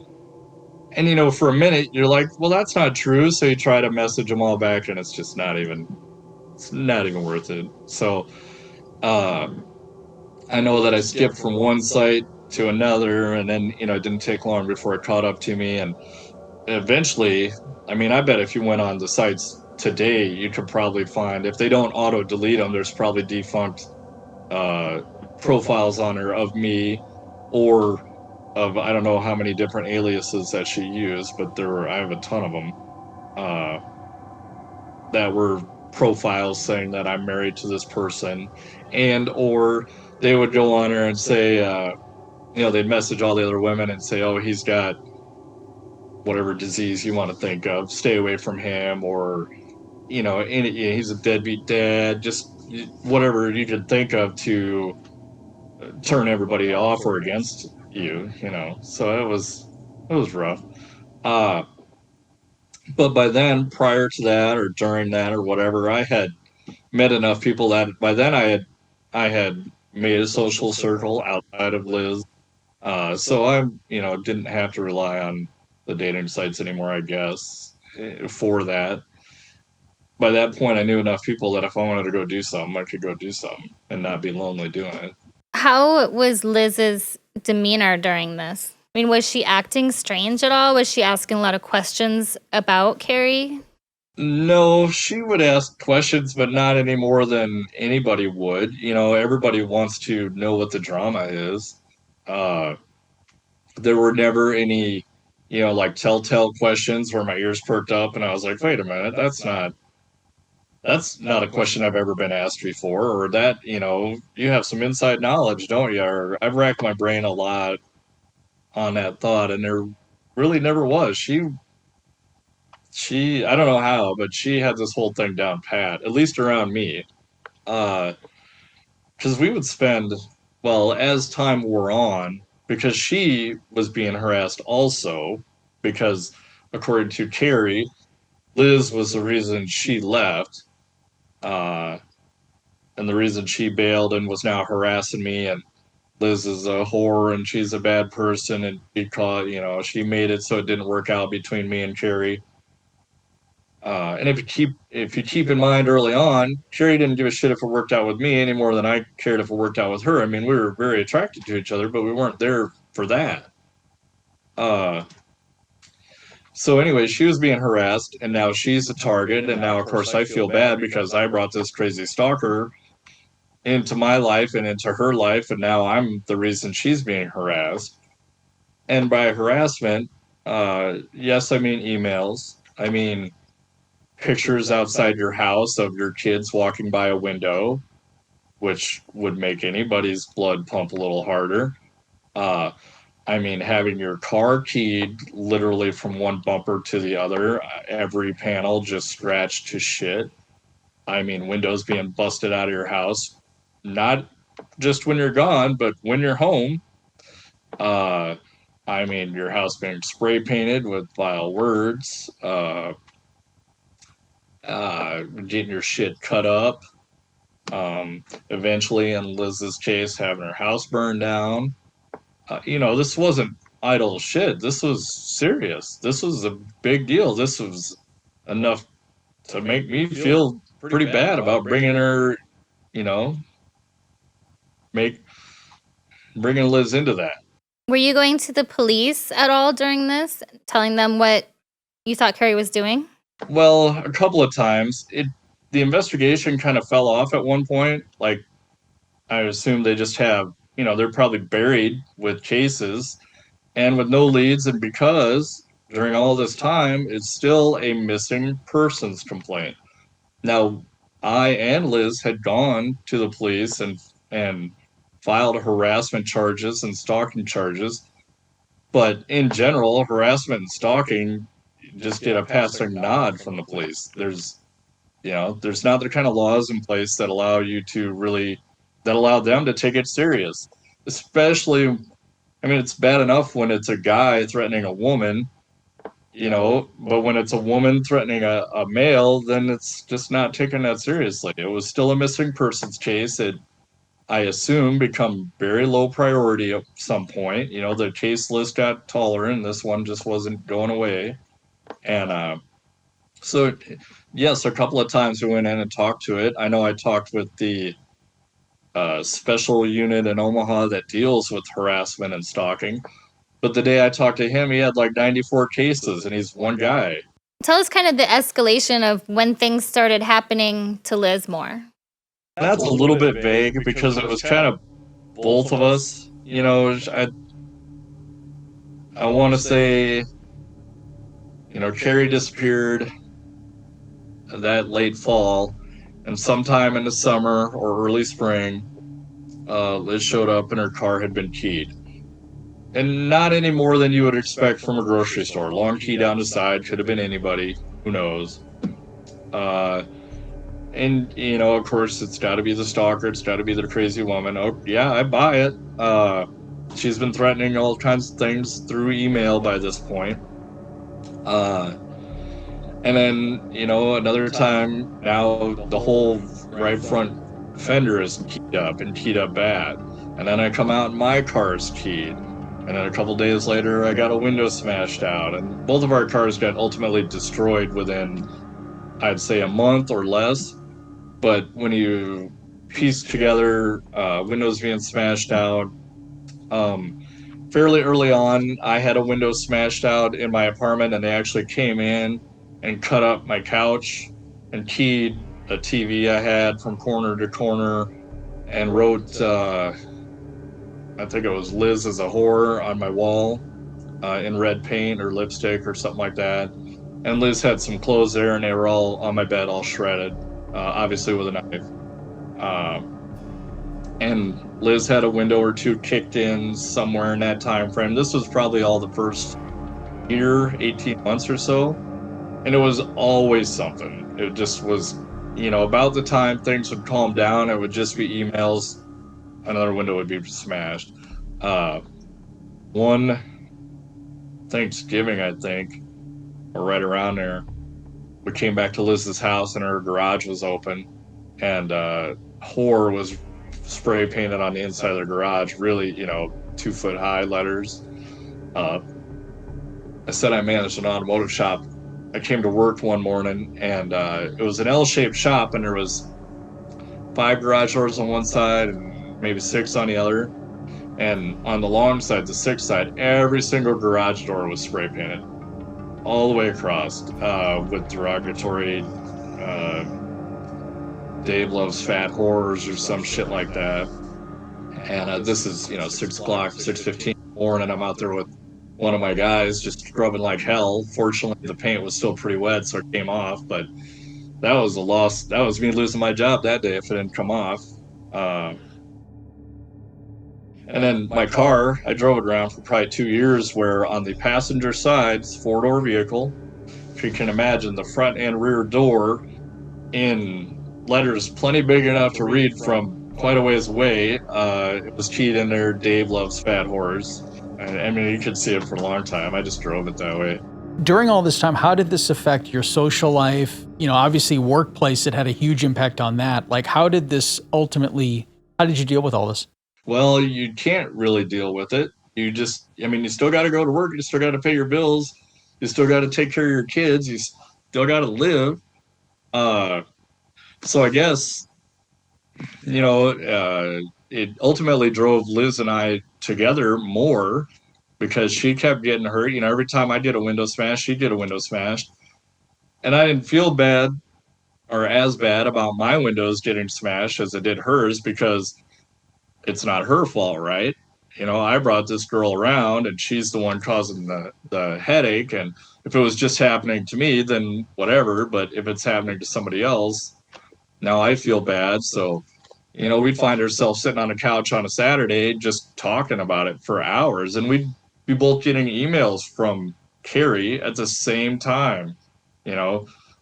And, for a minute, you're like, well, that's not true. So you try to message them all back, and it's just not even worth it. So I know that I skipped from one site to another, and then, it didn't take long before it caught up to me. And eventually, I mean, I bet if you went on the sites today, you could probably find, if they don't auto delete them, there's probably defunct profiles on her of me, or of I don't know how many different aliases that she used, but I have a ton of them that were profiles saying that I'm married to this person, and or they would go on her and say, they'd message all the other women and say, oh, he's got whatever disease you want to think of, stay away from him, or he's a deadbeat dad, just whatever you could think of to turn everybody off or against you, so it was rough. But by then, prior to that or during that or whatever, I had met enough people that by then I had I had made a social circle outside of Liz. So I, didn't have to rely on the dating sites anymore, I guess, for that. By that point, I knew enough people that if I wanted to go do something, I could go do something and not be lonely doing it. How was Liz's demeanor during this? I mean, was she acting strange at all? Was she asking a lot of questions about Carrie? No, she would ask questions, but not any more than anybody would. Everybody wants to know what the drama is. Uh, there were never any, like telltale questions where my ears perked up and I was like, wait a minute, that's not a question I've ever been asked before, or that, you have some inside knowledge, don't you? Or I've racked my brain a lot on that thought, and there really never was. She, I don't know how, but she had this whole thing down pat, at least around me. Because we would spend, well, as time wore on, because she was being harassed also, because according to Carrie, Liz was the reason she left. Uh, and the reason she bailed and was now harassing me, and Liz is a whore and she's a bad person, and she made it so it didn't work out between me and Carrie. And if you keep in mind early on, Carrie didn't give a shit if it worked out with me any more than I cared if it worked out with her. I mean, we were very attracted to each other, but we weren't there for that. Uh, so anyway, she was being harassed, and now she's a target, and now of course I feel bad because I brought this crazy stalker into my life and into her life, and now I'm the reason she's being harassed. And by harassment, yes, I mean emails. I mean pictures outside your house of your kids walking by a window, which would make anybody's blood pump a little harder. Uh, I mean, having your car keyed literally from one bumper to the other, every panel just scratched to shit. I mean, windows being busted out of your house, not just when you're gone, but when you're home. Uh, I mean, your house being spray painted with vile words, getting your shit cut up. Eventually, in Liz's case, having her house burned down. This wasn't idle shit. This was serious. This was a big deal. This was enough to make me feel pretty bad about bringing her, you know, make bringing Liz into that. Were you going to the police at all during this, telling them what you thought Carrie was doing? Well, a couple of times. The investigation kind of fell off at one point. Like, I assume they just have, they're probably buried with cases and with no leads, and because during all this time it's still a missing persons complaint. Now, I and Liz had gone to the police and filed harassment charges and stalking charges, but in general, harassment and stalking just get a passing nod from the police. There's not the kind of laws in place that allow them to take it serious. Especially, I mean, it's bad enough when it's a guy threatening a woman, but when it's a woman threatening a male, then it's just not taken that seriously. It was still a missing persons case. It, I assume, become very low priority at some point. The case list got taller, and this one just wasn't going away. And so, yes, a couple of times we went in and talked to it. I know I talked with the special unit in Omaha that deals with harassment and stalking. But the day I talked to him, he had like 94 cases, and he's one guy. Tell us kind of the escalation of when things started happening to Liz more. That's a little bit vague because it was kind of both of us. I want to say, Carrie disappeared that late fall, and sometime in the summer or early spring, Liz showed up and her car had been keyed. And not any more than you would expect from a grocery store. Long key down the side, could have been anybody, who knows. And, of course, it's got to be the stalker, it's got to be the crazy woman. Oh, yeah, I buy it. She's been threatening all kinds of things through email by this point. And then, another time, now the whole right front fender is keyed up and keyed up bad. And then I come out and my car's keyed. And then a couple days later, I got a window smashed out. And both of our cars got ultimately destroyed within, I'd say, a month or less. But when you piece together windows being smashed out, fairly early on, I had a window smashed out in my apartment, and they actually came in and cut up my couch and keyed a TV I had from corner to corner and wrote, I think it was Liz is a whore on my wall in red paint or lipstick or something like that. And Liz had some clothes there, and they were all on my bed, all shredded, obviously with a knife. And Liz had a window or two kicked in somewhere in that time frame. This was probably all the first year, 18 months or so. And it was always something. It just was, about the time things would calm down, it would just be emails. Another window would be smashed. One Thanksgiving, I think, or right around there, we came back to Liz's house and her garage was open. And whore was spray painted on the inside of the garage, really, 2-foot high letters. I said I managed an automotive shop. I came to work one morning, and it was an L-shaped shop, and there was 5 garage doors on one side and maybe 6 on the other. And on the long side, the 6th side, every single garage door was spray painted all the way across with derogatory Dave loves fat whores or some shit like that. And this is, 6 o'clock, 6:15 in the morning. I'm out there with one of my guys just scrubbing like hell. Fortunately, the paint was still pretty wet, so it came off. But that was a loss. That was me losing my job that day if it didn't come off. And then my car, I drove it around for probably 2 years, where on the passenger side, 4-door vehicle, if you can imagine, the front and rear door in letters plenty big enough to read from quite a ways away, it was keyed in there, Dave loves fat whores. I mean, you could see it for a long time. I just drove it that way. During all this time, how did this affect your social life? Obviously workplace, it had a huge impact on that. Like, how did you deal with all this? Well, you can't really deal with it. You still got to go to work. You still got to pay your bills. You still got to take care of your kids. You still got to live. So I guess, it ultimately drove Liz and I together more because she kept getting hurt. Every time I did a window smash, she did a window smash. And I didn't feel bad or as bad about my windows getting smashed as I did hers because it's not her fault, right? I brought this girl around and she's the one causing the headache. And if it was just happening to me, then whatever. But if it's happening to somebody else, now I feel bad. So, we'd find ourselves sitting on a couch on a Saturday just talking about it for hours. And we'd be both getting emails from Carrie at the same time.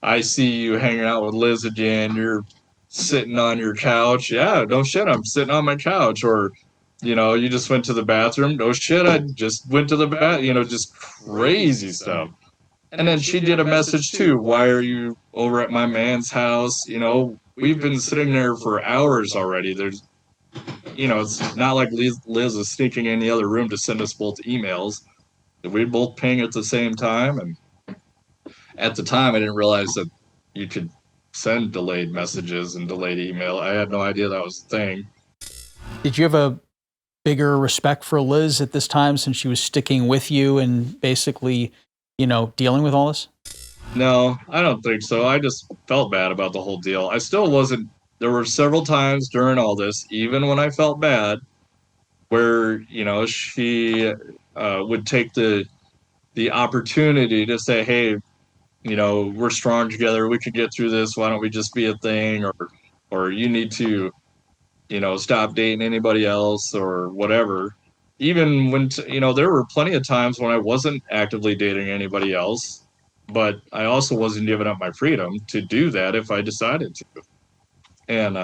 I see you hanging out with Liz again. You're sitting on your couch. Yeah, no shit, I'm sitting on my couch. Or, you just went to the bathroom. No shit, I just went to the just crazy stuff. And then she did a message too. Why are you over at my man's house? We've been sitting there for hours already. There's, it's not like Liz is sneaking in the other room to send us both emails. We'd both ping at the same time. And at the time, I didn't realize that you could send delayed messages and delayed email. I had no idea that was a thing. Did you have a bigger respect for Liz at this time since she was sticking with you and basically, dealing with all this? No, I don't think so. I just felt bad about the whole deal. I still wasn't. There were several times during all this, even when I felt bad, where, she would take the opportunity to say, hey, we're strong together. We could get through this. Why don't we just be a thing? Or you need to, stop dating anybody else or whatever. Even when, there were plenty of times when I wasn't actively dating anybody else, but I also wasn't giving up my freedom to do that if I decided to. And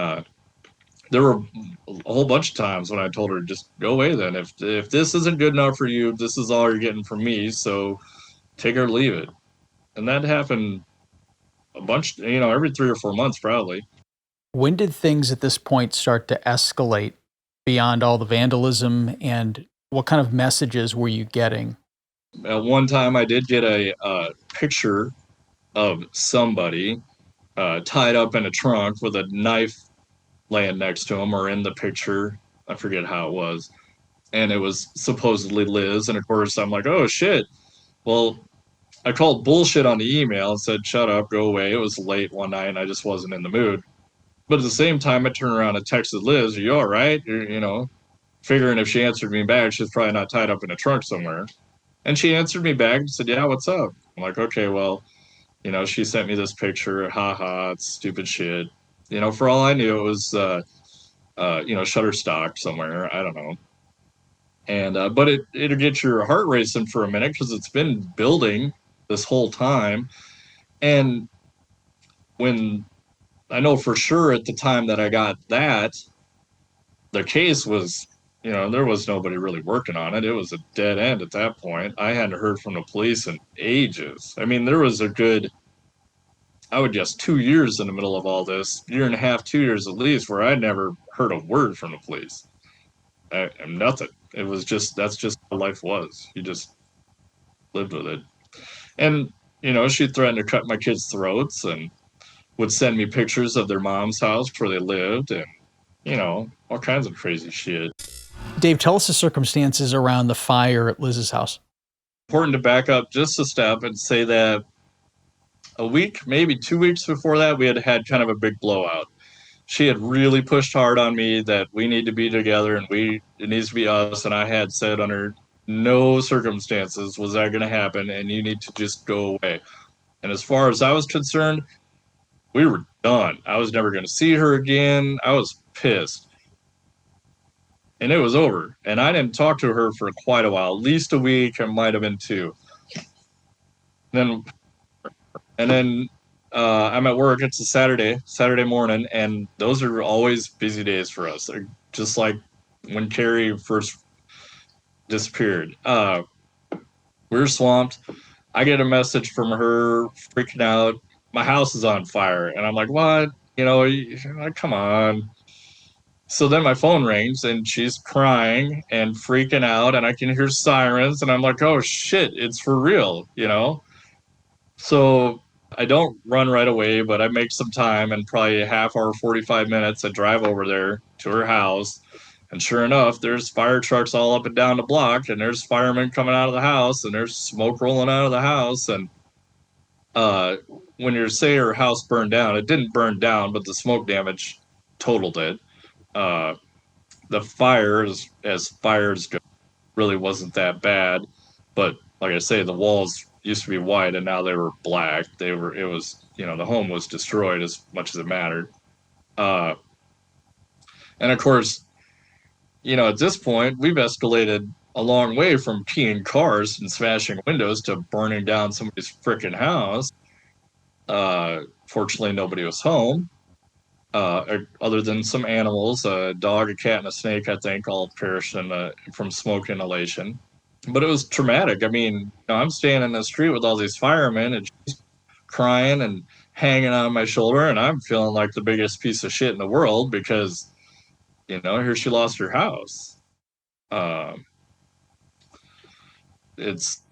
there were a whole bunch of times when I told her, just go away then. If this isn't good enough for you, this is all you're getting from me. So take it or leave it. And that happened a bunch, every 3 or 4 months probably. When did things at this point start to escalate beyond all the vandalism, and what kind of messages were you getting? At one time, I did get a picture of somebody tied up in a trunk with a knife laying next to him or in the picture. I forget how it was. And it was supposedly Liz. And of course, I'm like, oh shit. Well, I called bullshit on the email and said, shut up, go away. It was late one night and I just wasn't in the mood. But at the same time, I turned around and texted Liz, are you all right? You know, figuring if she answered me back, she's probably not tied up in a trunk somewhere. And she answered me back and said, yeah, what's up? I'm like, okay, well, you know, she sent me this picture. Ha ha, it's stupid shit. You know, for all I knew, it was, you know, Shutterstock somewhere. I don't know. And, but it'll get your heart racing for a minute because it's been building this whole time. And when I know for sure at the time that I got that, the case was, you know, there was nobody really working on it. It was a dead end at that point. I hadn't heard from the police in ages. I mean, there was a good, I would guess, 2 years in the middle of all this, year and a half, 2 years at least, where I'd never heard a word from the police. Nothing. It was just, that's just how life was. You just lived with it. And, you know, she threatened to cut my kids' throats and would send me pictures of their mom's house where they lived and, you know, all kinds of crazy shit. Dave, tell us the circumstances around the fire at Liz's house. Important to back up just a step and say that a week, maybe 2 weeks before that, we had kind of a big blowout. She had really pushed hard on me that we need to be together and it needs to be us. And I had said under no circumstances was that going to happen and you need to just go away. And as far as I was concerned, we were done. I was never going to see her again. I was pissed. And it was over. And I didn't talk to her for quite a while, at least a week. It might have been 2. And then I'm at work. It's a Saturday morning, and those are always busy days for us. They're just like when Carrie first disappeared. We're swamped. I get a message from her freaking out. My house is on fire. And I'm like, what? You know, like, come on. So then my phone rings and she's crying and freaking out and I can hear sirens and I'm like, oh shit, it's for real, you know? So I don't run right away, but I make some time and probably a half hour, 45 minutes, I drive over there to her house. And sure enough, there's fire trucks all up and down the block and there's firemen coming out of the house and there's smoke rolling out of the house. And when you say her house burned down, it didn't burn down, but the smoke damage totaled it. The fires, as fires go, really wasn't that bad, but like I say, the walls used to be white and now they were black. It was, you know, the home was destroyed as much as it mattered. And of course, you know, at this point, we've escalated a long way from keying cars and smashing windows to burning down somebody's frickin' house. Fortunately, nobody was home. Other than some animals, a dog, a cat, and a snake, I think, all perished from smoke inhalation. But it was traumatic. I mean, you know, I'm standing in the street with all these firemen, and she's crying and hanging on my shoulder, and I'm feeling like the biggest piece of shit in the world because, you know, here she lost her house. It's,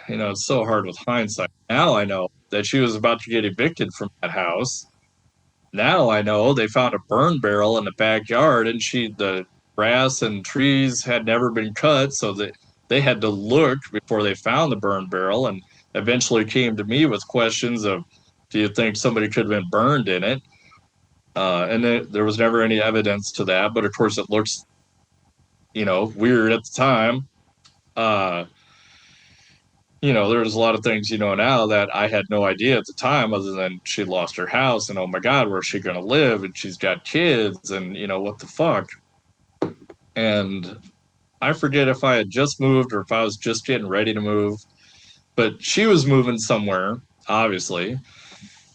you know, it's so hard with hindsight. Now I know that she was about to get evicted from that house. Now I know they found a burn barrel in the backyard and the grass and trees had never been cut. So they had to look before they found the burn barrel and eventually came to me with questions of, do you think somebody could have been burned in it? And there was never any evidence to that. But of course it looks, you know, weird at the time. You know, there's a lot of things, you know, now that I had no idea at the time other than she lost her house and, oh my God, where's she going to live? And she's got kids and, you know, what the fuck? And I forget if I had just moved or if I was just getting ready to move, but she was moving somewhere, obviously.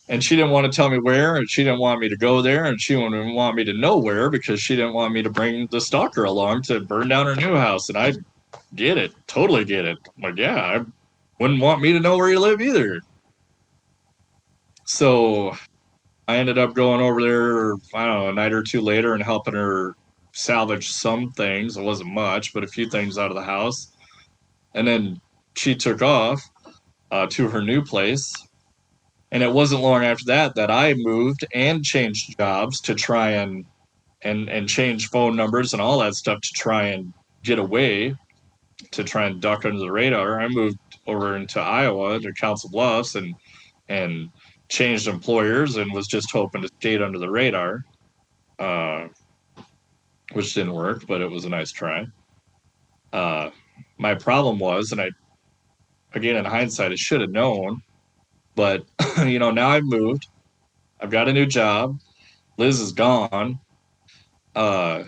And she didn't want to tell me where, and she didn't want me to go there, and she didn't want me to know where because she didn't want me to bring the stalker along to burn down her new house. And I get it, totally get it. I'm like, yeah, I wouldn't want me to know where you live either. So I ended up going over there, I don't know, a night or two later and helping her salvage some things. It wasn't much, but a few things out of the house. And then she took off to her new place. And it wasn't long after that that I moved and changed jobs to try and change phone numbers and all that stuff to try and get away, to try and duck under the radar. I moved over into Iowa to Council Bluffs and changed employers and was just hoping to skate under the radar, uh, which didn't work, but it was a nice try. Uh, my problem was, and I, again, in hindsight, I should have known, but, now I've moved. I've got a new job. Liz is gone. Uh,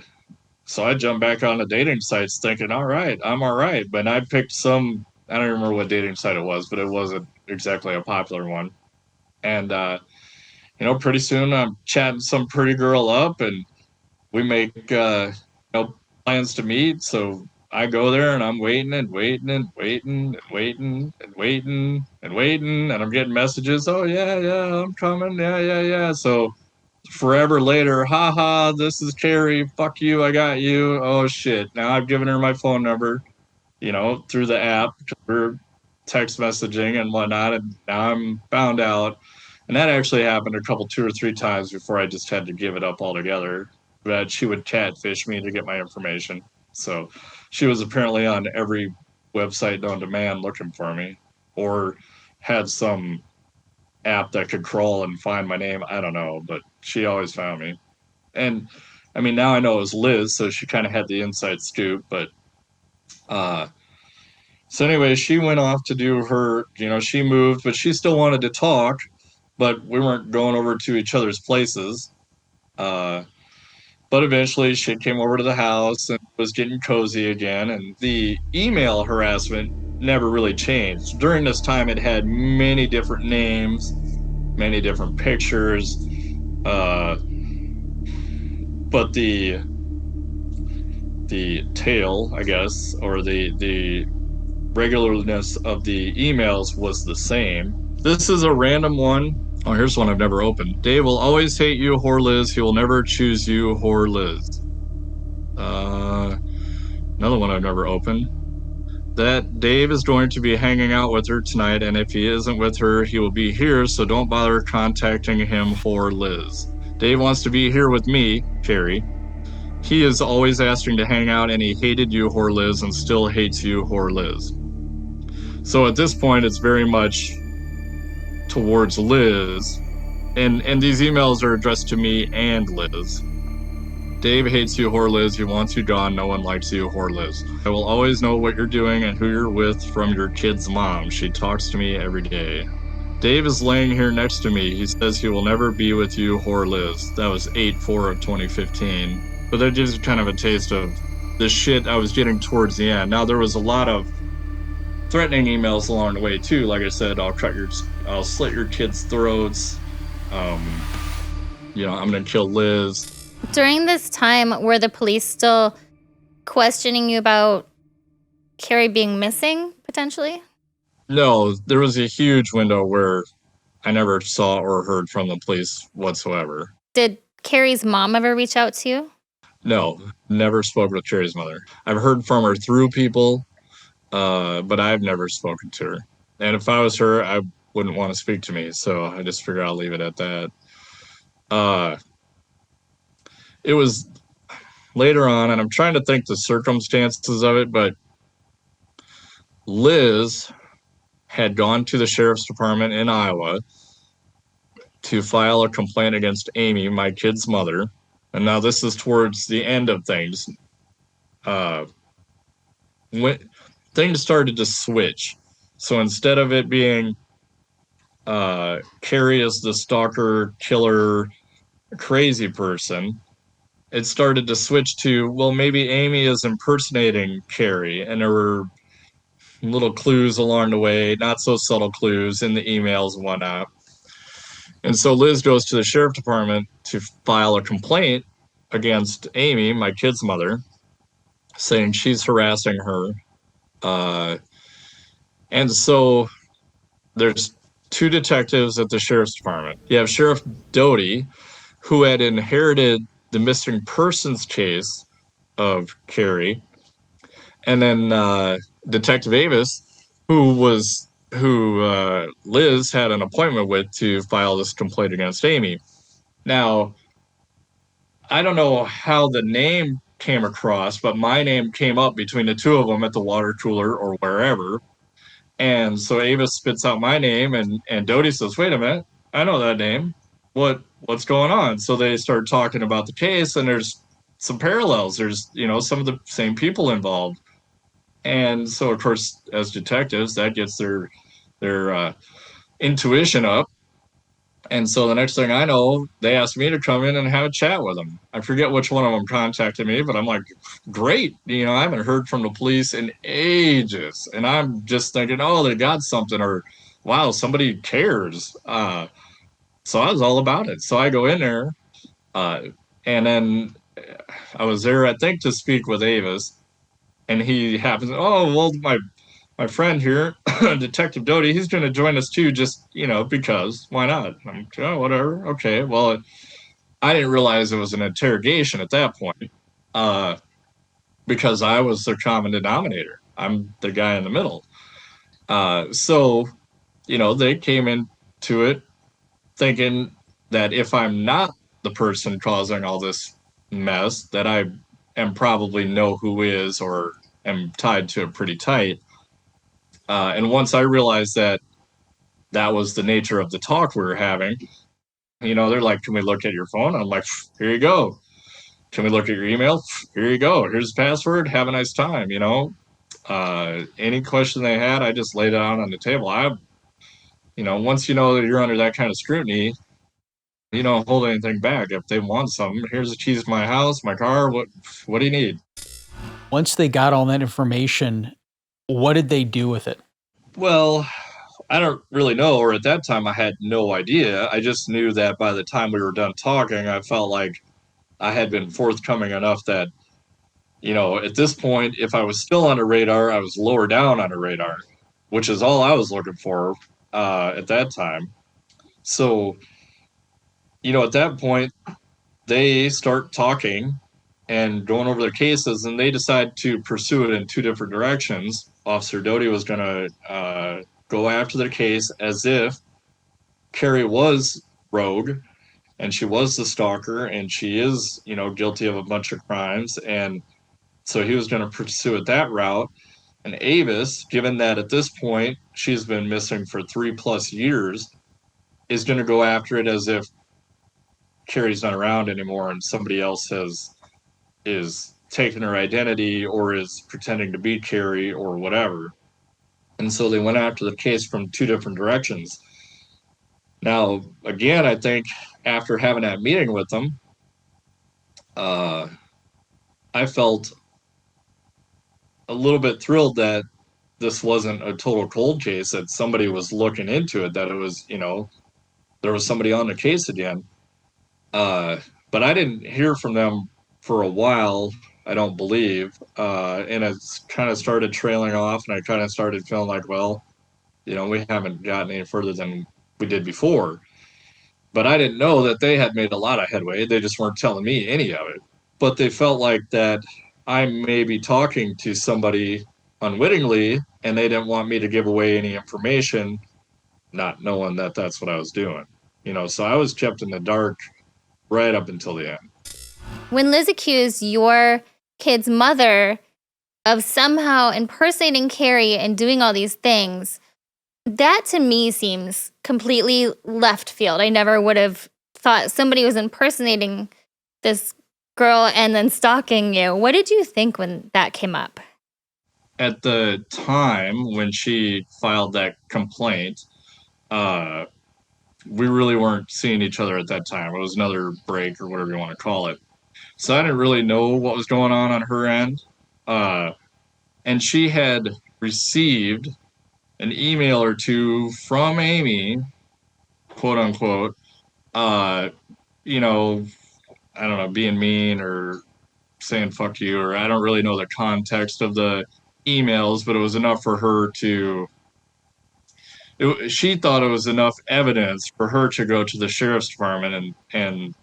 so I jumped back on the dating sites thinking, all right, I'm all right. But I picked some, I don't remember what dating site it was, but it wasn't exactly a popular one. And, pretty soon I'm chatting some pretty girl up and we make, plans to meet. So I go there and I'm waiting and waiting and waiting and waiting and waiting and waiting. And I'm getting messages. Oh, yeah, yeah, I'm coming. Yeah, yeah, yeah. So forever later, haha, this is Carrie. Fuck you, I got you. Oh shit. Now I've given her my phone number, through the app. We're text messaging and whatnot, and now I'm found out. And that actually happened a couple, 2 or 3 times before I just had to give it up altogether. But she would catfish me to get my information. So she was apparently on every website known to man looking for me, or had some app that could crawl and find my name. I don't know, but she always found me. And I mean, now I know it was Liz, so she kind of had the inside scoop. But uh, so anyway, she went off to do her, she moved, but she still wanted to talk, but we weren't going over to each other's places. Uh, but eventually she came over to the house and was getting cozy again. And the email harassment never really changed. During this time, it had many different names, many different pictures. But the tail, I guess, or the regularness of the emails was the same. This is a random one. Oh, here's one I've never opened. Dave will always hate you, whore Liz. He will never choose you, whore Liz. Another one I've never opened. That Dave is going to be hanging out with her tonight, and if he isn't with her, he will be here, so don't bother contacting him, whore Liz. Dave wants to be here with me, Carrie. He is always asking to hang out, and he hated you, whore Liz, and still hates you, whore Liz. So at this point, it's very much towards Liz, and these emails are addressed to me and Liz. Dave hates you, whore Liz. He wants you gone. No one likes you, whore Liz. I will always know what you're doing and who you're with from your kid's mom. She talks to me every day. Dave is laying here next to me. He says he will never be with you, whore Liz. That was 8/4 of 2015. But that gives you kind of a taste of the shit I was getting towards the end. Now, there was a lot of threatening emails along the way, too. Like I said, I'll slit your kids' throats. I'm going to kill Liz. During this time, were the police still questioning you about Carrie being missing, potentially? No, there was a huge window where I never saw or heard from the police whatsoever. Did Carrie's mom ever reach out to you? No, never spoke with Carrie's mother. I've heard from her through people, but I've never spoken to her. And if I was her, I wouldn't want to speak to me, so I just figured I'll leave it at that. It was later on, and I'm trying to think the circumstances of it, but Liz had gone to the sheriff's department in Iowa to file a complaint against Amy, my kid's mother. And now this is towards the end of things. When things started to switch. So instead of it being Carrie as the stalker, killer, crazy person, it started to switch to, well, maybe Amy is impersonating Carrie. And there were little clues along the way, not so subtle clues in the emails and whatnot. And so Liz goes to the sheriff department to file a complaint against Amy, my kid's mother, saying she's harassing her. And so there's two detectives at the sheriff's department. You have Sheriff Doty, who had inherited the missing persons case of Carrie, and then Detective Avis, who Liz had an appointment with to file this complaint against Amy. Now, I don't know how the name came across, but my name came up between the two of them at the water cooler or wherever. And so Avis spits out my name, and Doty says, "Wait a minute, I know that name. What's going on?" So they start talking about the case, and there's some parallels. There's some of the same people involved, and so of course, as detectives, that gets their intuition up. And so the next thing I know, they asked me to come in and have a chat with them. I forget which one of them contacted me, but I'm like, great. I haven't heard from the police in ages. And I'm just thinking, oh, they got something, or wow, somebody cares. So I was all about it. So I go in there, uh, and then I was there, I think, to speak with Avis. And he happens, oh, well, my friend here, Detective Doty, he's going to join us too, just, because why not? I'm like, oh, whatever. Okay. Well, I didn't realize it was an interrogation at that point, uh, because I was the common denominator. I'm the guy in the middle. So, they came into it thinking that if I'm not the person causing all this mess, that I am probably know who is or am tied to it pretty tight. And once I realized that that was the nature of the talk we were having. They're like, "Can we look at your phone?" I'm like, "Here you go. Can we look at your email? Here you go. Here's the password. Have a nice time." Any question they had, I just laid it out on the table. Once you know that you're under that kind of scrutiny, you don't hold anything back. If they want something, here's the keys to my house, my car. What do you need? Once they got all that information, what did they do with it? Well, I don't really know, or at that time I had no idea. I just knew that by the time we were done talking, I felt like I had been forthcoming enough that, at this point, if I was still on the radar, I was lower down on the radar, which is all I was looking for at that time. So, at that point, they start talking and going over their cases, and they decide to pursue it in two different directions. Officer Doty was going to go after their case as if Carrie was rogue and she was the stalker and she is, guilty of a bunch of crimes. And so he was going to pursue it that route. And Avis, given that at this point she's been missing for 3+ years, is going to go after it as if Carrie's not around anymore and somebody else is taking her identity or is pretending to be Carrie or whatever. And so they went after the case from two different directions. Now, again, I think after having that meeting with them, I felt a little bit thrilled that this wasn't a total cold case, that somebody was looking into it, that it was, there was somebody on the case again. But I didn't hear from them for a while, I don't believe. And it kind of started trailing off, and I kind of started feeling like, well, we haven't gotten any further than we did before. But I didn't know that they had made a lot of headway. They just weren't telling me any of it. But they felt like that I may be talking to somebody unwittingly, and they didn't want me to give away any information, not knowing that that's what I was doing. So I was kept in the dark right up until the end. When Liz accused your kid's mother of somehow impersonating Carrie and doing all these things, that to me seems completely left field. I never would have thought somebody was impersonating this girl and then stalking you. What did you think when that came up? At the time when she filed that complaint, we really weren't seeing each other at that time. It was another break or whatever you want to call it. So I didn't really know what was going on her end. And she had received an email or two from Amy, quote unquote, you know, I don't know, being mean or saying fuck you, or I don't really know the context of the emails, but it was enough for her to she thought it was enough evidence for her to go to the sheriff's department and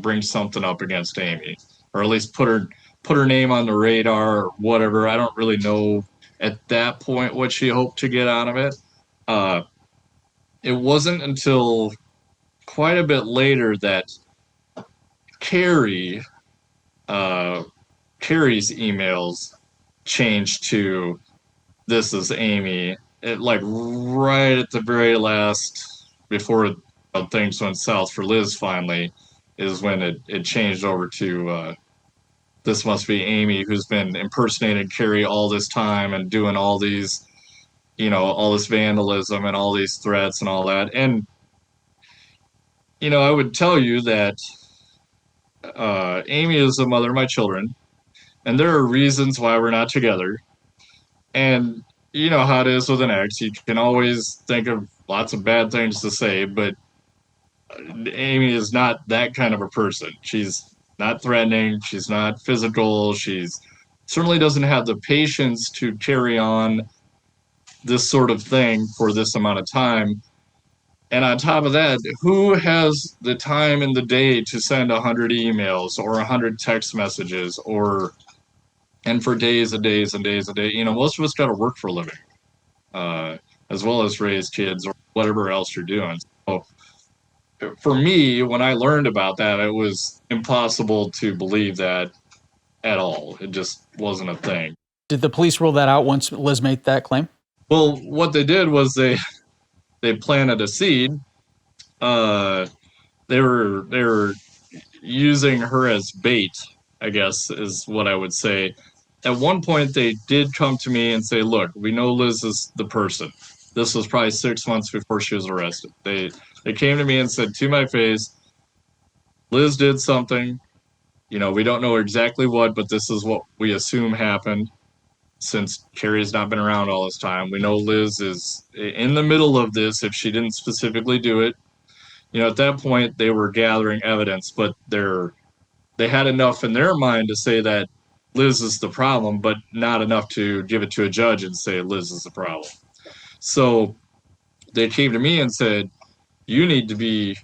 bring something up against Amy, or at least put her name on the radar or whatever. I don't really know at that point what she hoped to get out of it. Uh, it wasn't until quite a bit later that Carrie, uh, Carrie's emails changed to "This is Amy." It like right at the very last, before things went south for Liz finally, is when it changed over to "This must be Amy, who's been impersonating Carrie all this time and doing all these, all this vandalism and all these threats and all that." And I would tell you that Amy is the mother of my children, and there are reasons why we're not together. And you know how it is with an ex. You can always think of lots of bad things to say, but Amy is not that kind of a person. She's not threatening. She's not physical. She's certainly doesn't have the patience to carry on this sort of thing for this amount of time. And on top of that, who has the time in the day to send 100 emails or 100 text messages and for days and days and days and days? Most of us got to work for a living, as well as raise kids or whatever else you're doing. So for me, when I learned about that, it was impossible to believe that at all. It just wasn't a thing. Did the police rule that out once Liz made that claim? Well, what they did was they planted a seed. Uh, they were using her as bait, I guess is what I would say. At one point, they did come to me and say, "Look, we know Liz is the person." This was probably 6 months before she was arrested. They came to me and said to my face, "Liz did something. We don't know exactly what, but this is what we assume happened. Since Carrie's not been around all this time, we know Liz is in the middle of this if she didn't specifically do it." At that point, they were gathering evidence, but they had enough in their mind to say that Liz is the problem, but not enough to give it to a judge and say Liz is the problem. So they came to me and said, "You need to be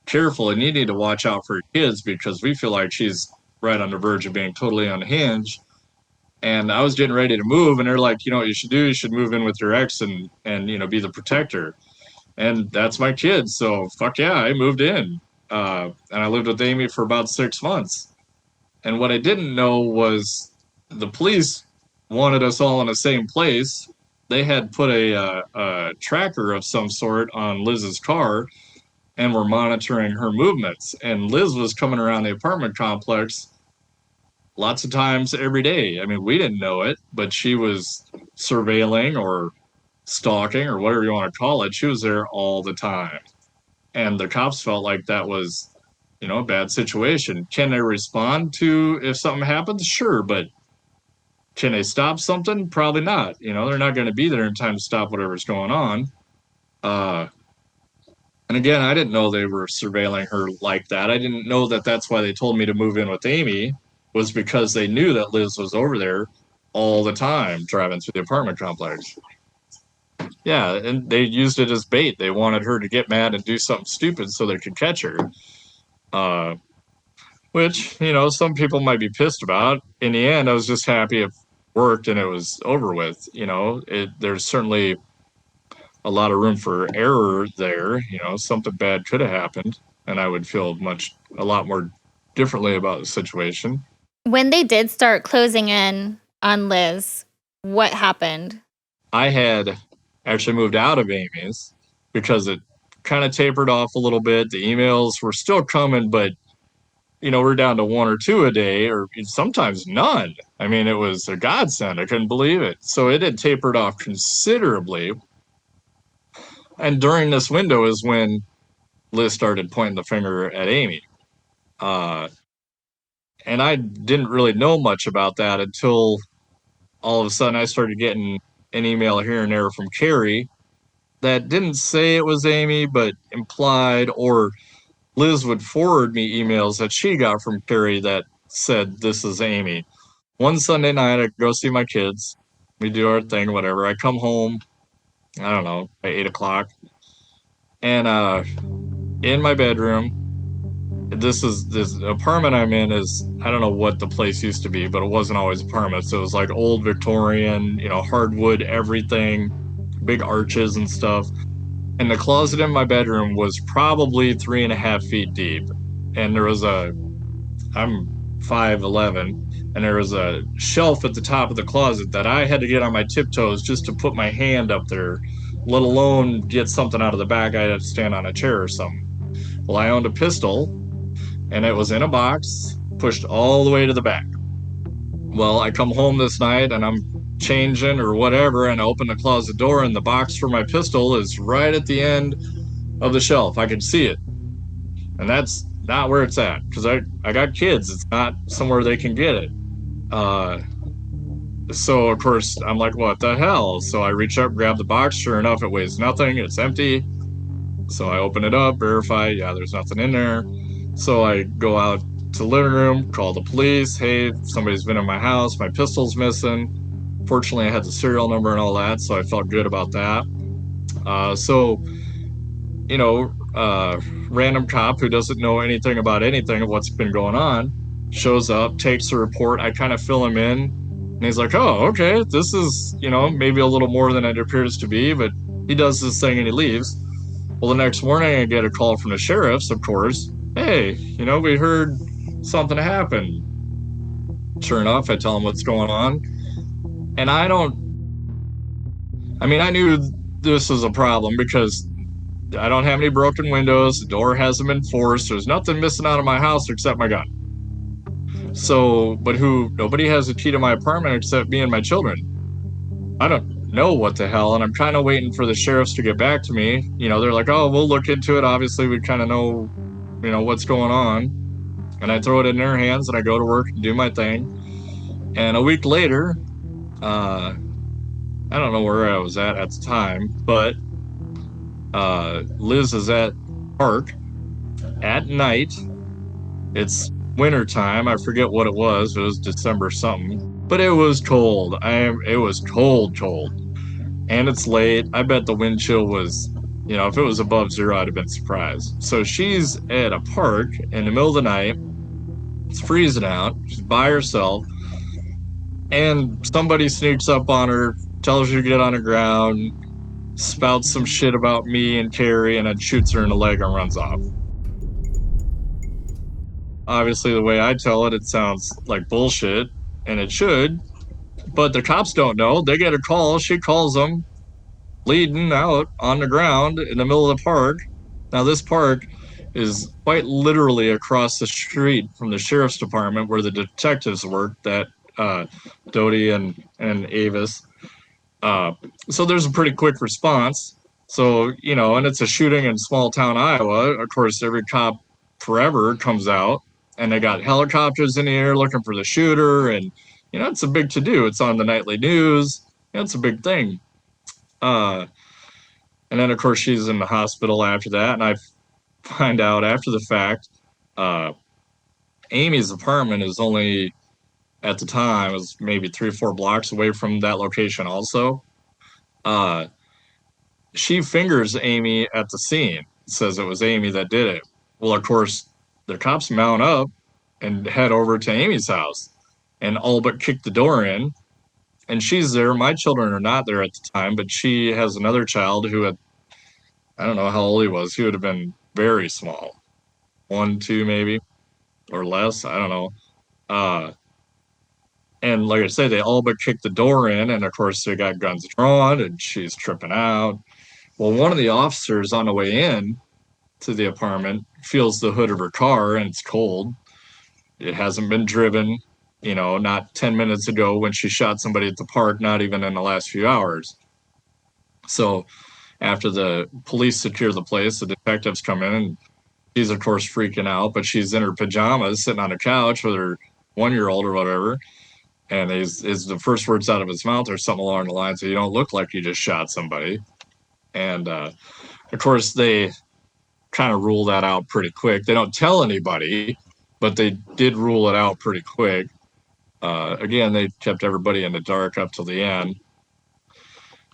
careful and you need to watch out for your kids because we feel like she's right on the verge of being totally unhinged." And I was getting ready to move, and they're like, "What you should do? You should move in with your ex and be the protector." And that's my kid, so fuck yeah, I moved in, and I lived with Amy for about 6 months. And what I didn't know was the police wanted us all in the same place. They had put a tracker of some sort on Liz's car and were monitoring her movements. And Liz was coming around the apartment complex lots of times every day. I mean, we didn't know it, but she was surveilling or stalking or whatever you want to call it. She was there all the time. And the cops felt like that was, a bad situation. Can they respond to if something happens? Sure, but can they stop something? Probably not. They're not going to be there in time to stop whatever's going on. And again, I didn't know they were surveilling her like that. I didn't know that that's why they told me to move in with Amy, was because they knew that Liz was over there all the time driving through the apartment complex. Yeah, and they used it as bait. They wanted her to get mad and do something stupid so they could catch her. Which, some people might be pissed about. In the end, I was just happy it worked and it was over with. There's certainly a lot of room for error there. Something bad could have happened, and I would feel a lot more differently about the situation. When they did start closing in on Liz, what happened? I had actually moved out of Amy's because it kind of tapered off a little bit. The emails were still coming, but we're down to one or two a day, or sometimes none. I mean, it was a godsend. I couldn't believe it. So it had tapered off considerably. And during this window is when Liz started pointing the finger at Amy. And I didn't really know much about that until all of a sudden I started getting an email here and there from Carrie that didn't say it was Amy, but implied, or Liz would forward me emails that she got from Carrie that said, "This is Amy." One Sunday night, I go see my kids. We do our thing, whatever. I come home, I don't know, by 8 o'clock. And in my bedroom, this apartment I'm in is, I don't know what the place used to be, but it wasn't always apartments. It was like old Victorian, hardwood, everything, big arches and stuff. And the closet in my bedroom was probably 3.5 feet deep. And I'm 5'11", and there was a shelf at the top of the closet that I had to get on my tiptoes just to put my hand up there, let alone get something out of the bag. I had to stand on a chair or something. Well, I owned a pistol, and it was in a box, pushed all the way to the back. Well, I come home this night, and I'm changing or whatever, and I open the closet door, and the box for my pistol is right at the end of the shelf. I can see it. And that's not where it's at, because I got kids. It's not somewhere they can get it. Uh, so, of course, I'm like, what the hell? So I reach up, grab the box. Sure enough, it weighs nothing. It's empty. So I open it up, verify, yeah, there's nothing in there. So I go out to the living room, call the police. Hey, somebody's been in my house. My pistol's missing. Fortunately, I had the serial number and all that, so I felt good about that. So, you know, random cop who doesn't know anything about anything of what's been going on shows up, takes the report. I kind of fill him in, and he's like, oh, okay, this is, maybe a little more than it appears to be, but he does this thing and he leaves. Well, the next morning I get a call from the sheriffs, of course. Hey, we heard something happened. Sure enough, I tell them what's going on. And I knew this was a problem because I don't have any broken windows. The door hasn't been forced. There's nothing missing out of my house except my gun. So, but nobody has a key to my apartment except me and my children. I don't know what the hell, and I'm kind of waiting for the sheriffs to get back to me. They're like, oh, we'll look into it. Obviously, we kind of know, what's going on. And I throw it in their hands, and I go to work and do my thing. And a week later, I don't know where I was at the time, but Liz is at park at night. It's winter time. I forget what it was. It was December something, but it was cold. It was cold. And it's late. I bet the wind chill was, if it was above zero, I'd have been surprised. So she's at a park in the middle of the night. It's freezing out. She's by herself. And somebody sneaks up on her, tells her to get on the ground, spouts some shit about me and Carrie, and then shoots her in the leg and runs off. Obviously, the way I tell it, it sounds like bullshit, and it should. But the cops don't know. They get a call. She calls them, bleeding out on the ground in the middle of the park. Now, this park is quite literally across the street from the sheriff's department where the detectives work, that Doty and Avis. So there's a pretty quick response. So, and it's a shooting in small town Iowa. Of course, every cop forever comes out, and they got helicopters in the air looking for the shooter. And, it's a big to-do. It's on the nightly news. It's a big thing. And then, of course, she's in the hospital after that. And I find out after the fact, Amy's apartment is only, at the time, was maybe 3 or 4 blocks away from that location also. She fingers Amy at the scene, says it was Amy that did it. Well, of course, the cops mount up and head over to Amy's house and all but kick the door in. And she's there. My children are not there at the time, but she has another child who had, I don't know how old he was. He would have been very small. 1, 2 maybe, or less. I don't know. And like I say, they all but kicked the door in. And of course, they got guns drawn and she's tripping out. Well, one of the officers on the way in to the apartment feels the hood of her car, and it's cold. It hasn't been driven, not 10 minutes ago when she shot somebody at the park, not even in the last few hours. So after the police secure the place, the detectives come in, and she's, of course, freaking out, but she's in her pajamas sitting on a couch with her 1-year-old or whatever. And the first words out of his mouth are something along the lines of, you don't look like you just shot somebody. And, of course, they kind of rule that out pretty quick. They don't tell anybody, but they did rule it out pretty quick. Again, they kept everybody in the dark up till the end.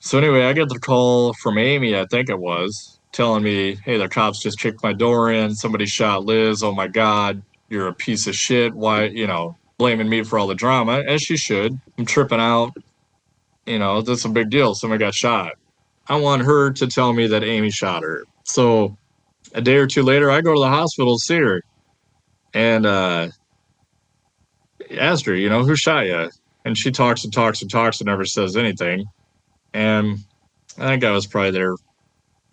So anyway, I get the call from Amy, I think it was, telling me, hey, the cops just kicked my door in. Somebody shot Liz. Oh my God, you're a piece of shit. Why, blaming me for all the drama, as she should. I'm tripping out. This is a big deal. Somebody got shot. I want her to tell me that Amy shot her. So a day or two later, I go to the hospital to see her and asked her, who shot you? And she talks and talks and talks and never says anything. And I think I was probably there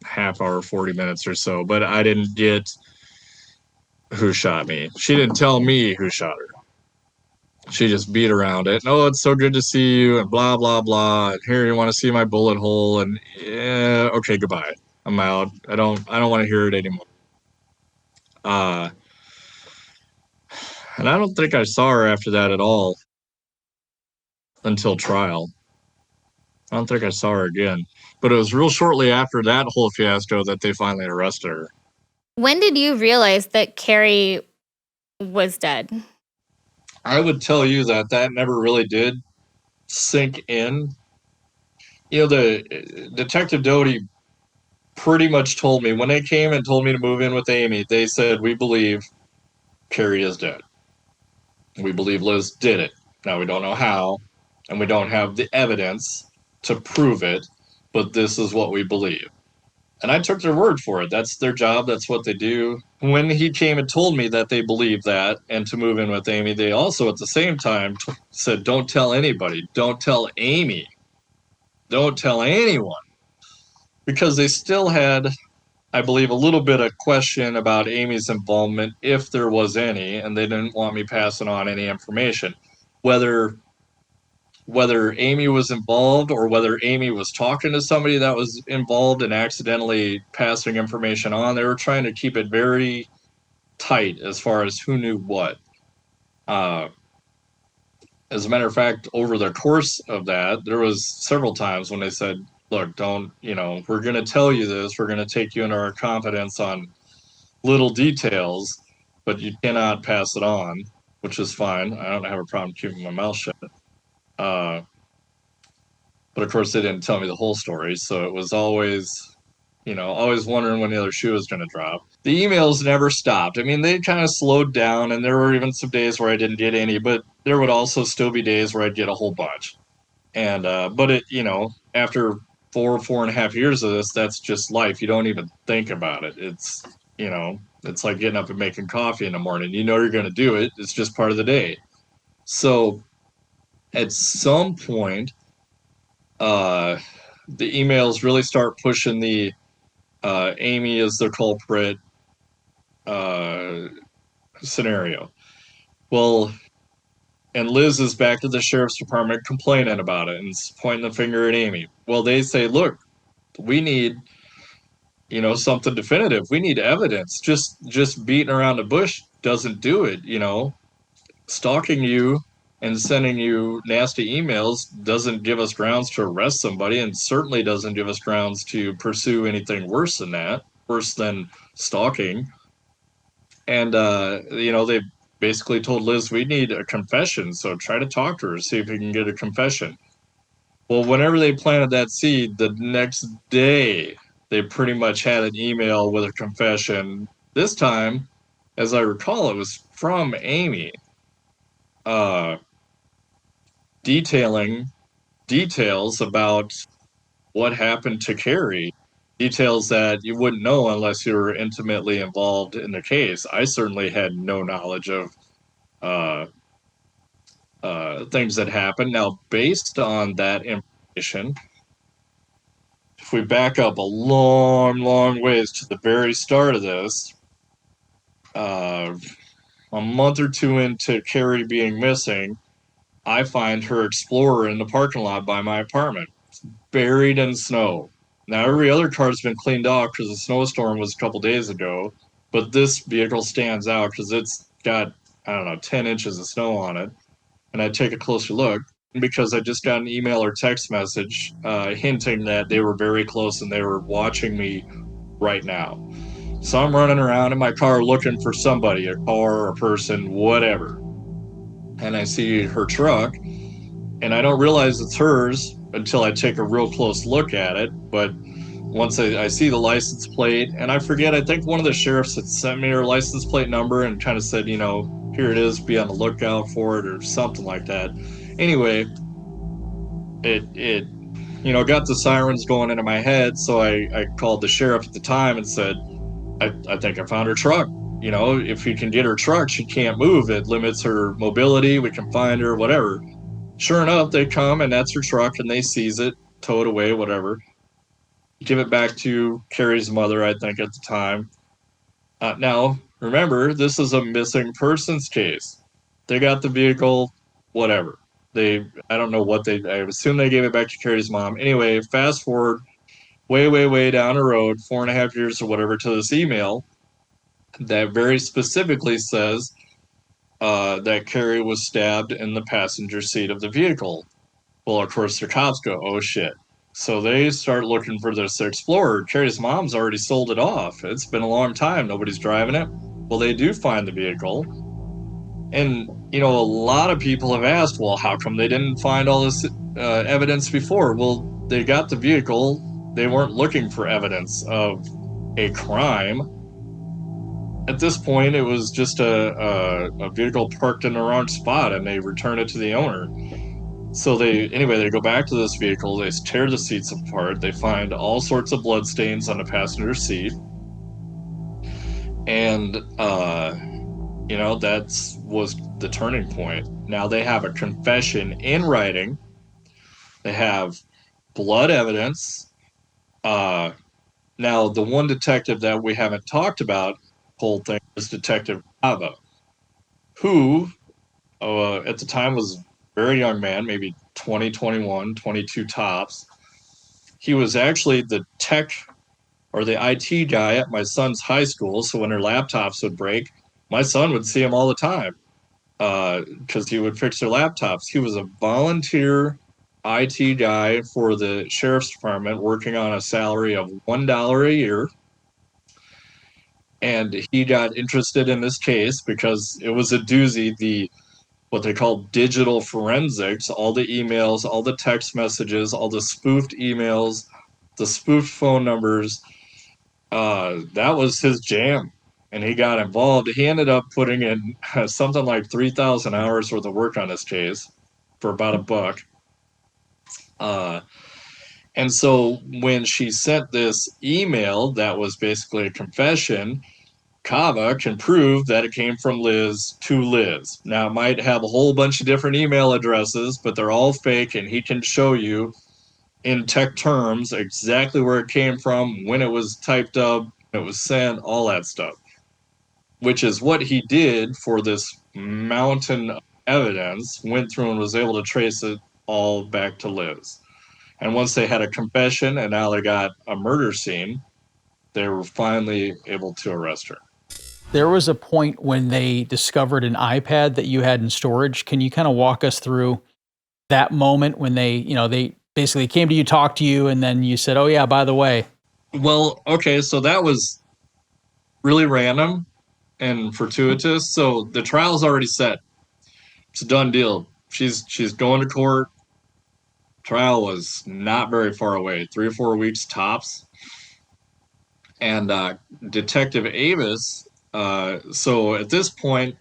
half hour, 40 minutes or so, but I didn't get who shot me. She didn't tell me who shot her. She just beat around it. Oh, it's so good to see you, and blah, blah, blah. And here, you want to see my bullet hole, and yeah, okay, goodbye. I'm out. I don't want to hear it anymore. And I don't think I saw her after that at all until trial. I don't think I saw her again. But it was real shortly after that whole fiasco that they finally arrested her. When did you realize that Carrie was dead? I would tell you that never really did sink in. The Detective Doty pretty much told me when they came and told me to move in with Amy, they said, we believe Carrie is dead. We believe Liz did it. Now, we don't know how, and we don't have the evidence to prove it, but this is what we believe. And I took their word for it. That's their job. That's what they do. When he came and told me that they believed that and to move in with Amy, they also at the same time said, don't tell anybody. Don't tell Amy. Don't tell anyone. Because they still had, I believe, a little bit of question about Amy's involvement, if there was any, and they didn't want me passing on any information. Whether Amy was involved or whether Amy was talking to somebody that was involved and accidentally passing information on, they were trying to keep it very tight as far as who knew what. As a matter of fact, over the course of that, there was several times when they said, look, don't, we're going to tell you this. We're going to take you into our confidence on little details, but you cannot pass it on, which is fine. I don't have a problem keeping my mouth shut. But of course, they didn't tell me the whole story. So it was always, always wondering when the other shoe was going to drop. The emails never stopped. I mean, they kind of slowed down, and there were even some days where I didn't get any, but there would also still be days where I'd get a whole bunch. And, but it, after 4.5 years of this, that's just life. You don't even think about it. It's, it's like getting up and making coffee in the morning. You're going to do it. It's just part of the day. So at some point, the emails really start pushing the Amy is the culprit scenario. Well, and Liz is back at the sheriff's department complaining about it and pointing the finger at Amy. Well, they say, look, we need, something definitive. We need evidence. Just beating around the bush doesn't do it. Stalking you and sending you nasty emails doesn't give us grounds to arrest somebody, and certainly doesn't give us grounds to pursue anything worse than that, worse than stalking. And, they basically told Liz, we need a confession, so try to talk to her, see if you can get a confession. Well, whenever they planted that seed, the next day, they pretty much had an email with a confession. This time, as I recall, it was from Amy, detailing details about what happened to Carrie, details that you wouldn't know unless you were intimately involved in the case. I certainly had no knowledge of things that happened. Now, based on that information, if we back up a long, long ways to the very start of this, a month or two into Carrie being missing, I find her Explorer in the parking lot by my apartment, buried in snow. Now, every other car's been cleaned off because the snowstorm was a couple days ago, but this vehicle stands out because it's got, 10 inches of snow on it. And I take a closer look because I just got an email or text message hinting that they were very close and they were watching me right now. So I'm running around in my car looking for somebody, a car, a person, whatever. And I see her truck, and I don't realize it's hers until I take a real close look at it. But once I see the license plate, and I forget, I think one of the sheriffs had sent me her license plate number and kind of said, here it is, be on the lookout for it or something like that. Anyway, it got the sirens going into my head, so I called the sheriff at the time and said, I think I found her truck. If you can get her truck, she can't move. It limits her mobility. We can find her, whatever. Sure enough, they come and that's her truck and they seize it, tow it away, whatever. Give it back to Carrie's mother, I think, at the time. Now, remember, this is a missing persons case. They got the vehicle, whatever. I don't know what I assume they gave it back to Carrie's mom. Anyway, fast forward way, way, way down the road, 4.5 years or whatever, to this email that very specifically says that Carrie was stabbed in the passenger seat of the vehicle. Well, of course, the cops go, oh shit. So they start looking for this Explorer. Carrie's mom's already sold it off. It's been a long time. Nobody's driving it. Well, they do find the vehicle. And, a lot of people have asked, well, how come they didn't find all this evidence before? Well, they got the vehicle. They weren't looking for evidence of a crime. At this point, it was just a vehicle parked in the wrong spot, and they return it to the owner. So they go back to this vehicle, they tear the seats apart, they find all sorts of blood stains on the passenger seat. And, that was the turning point. Now they have a confession in writing. They have blood evidence. Now, the one detective that we haven't talked about, the whole thing, is Detective Kroupa, who, at the time, was very young man, maybe 20, 21, 22 tops. He was actually the tech or the IT guy at my son's high school. So when their laptops would break, my son would see him all the time because he would fix their laptops. He was a volunteer IT guy for the sheriff's department working on a salary of $1 a year. And he got interested in this case because it was a doozy. What they call digital forensics, all the emails, all the text messages, all the spoofed emails, the spoofed phone numbers, that was his jam. And he got involved. He ended up putting in something like 3,000 hours worth of work on this case for about $1. And so when she sent this email that was basically a confession, Kava can prove that it came from Liz to Liz. Now, it might have a whole bunch of different email addresses, but they're all fake, and he can show you in tech terms exactly where it came from, when it was typed up, when it was sent, all that stuff, which is what he did for this mountain of evidence, went through and was able to trace it all back to Liz. And once they had a confession and now they got a murder scene, they were finally able to arrest her. There was a point when they discovered an iPad that you had in storage. Can you kind of walk us through that moment when they basically came to you, talked to you, and then you said, oh yeah, by the way. Well, okay, so that was really random and fortuitous. So the trial's already set. It's a done deal. She's going to court. Trial was not very far away, 3 or 4 weeks tops. And Detective Avis, so at this point,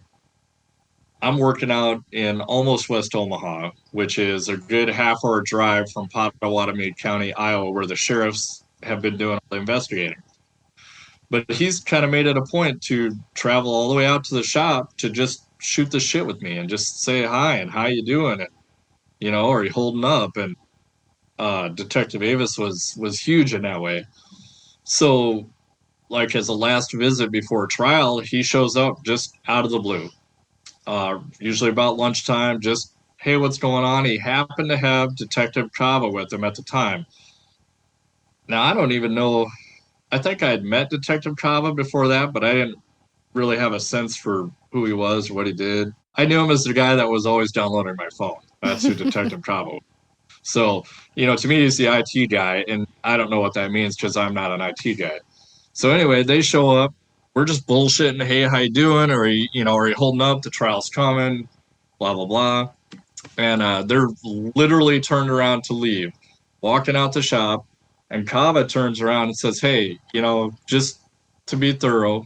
I'm working out in almost West Omaha, which is a good half-hour drive from Pottawatomie County, Iowa, where the sheriffs have been doing all the investigating. But he's kind of made it a point to travel all the way out to the shop to just shoot the shit with me and just say hi and how you doing, and are you holding up? And Detective Avis was huge in that way. So, like, as a last visit before trial, he shows up just out of the blue. Usually about lunchtime, just, hey, what's going on? He happened to have Detective Kava with him at the time. Now, I don't even know. I think I had met Detective Kava before that, but I didn't really have a sense for who he was or what he did. I knew him as the guy that was always downloading my phone. That's who Detective Kava was. So, to me, he's the IT guy, and I don't know what that means because I'm not an IT guy. So anyway, they show up. We're just bullshitting. Hey, how you doing? Are you holding up? The trial's coming. Blah, blah, blah. And they're literally turned around to leave. walking out the shop, and Kava turns around and says, "Hey, just to be thorough,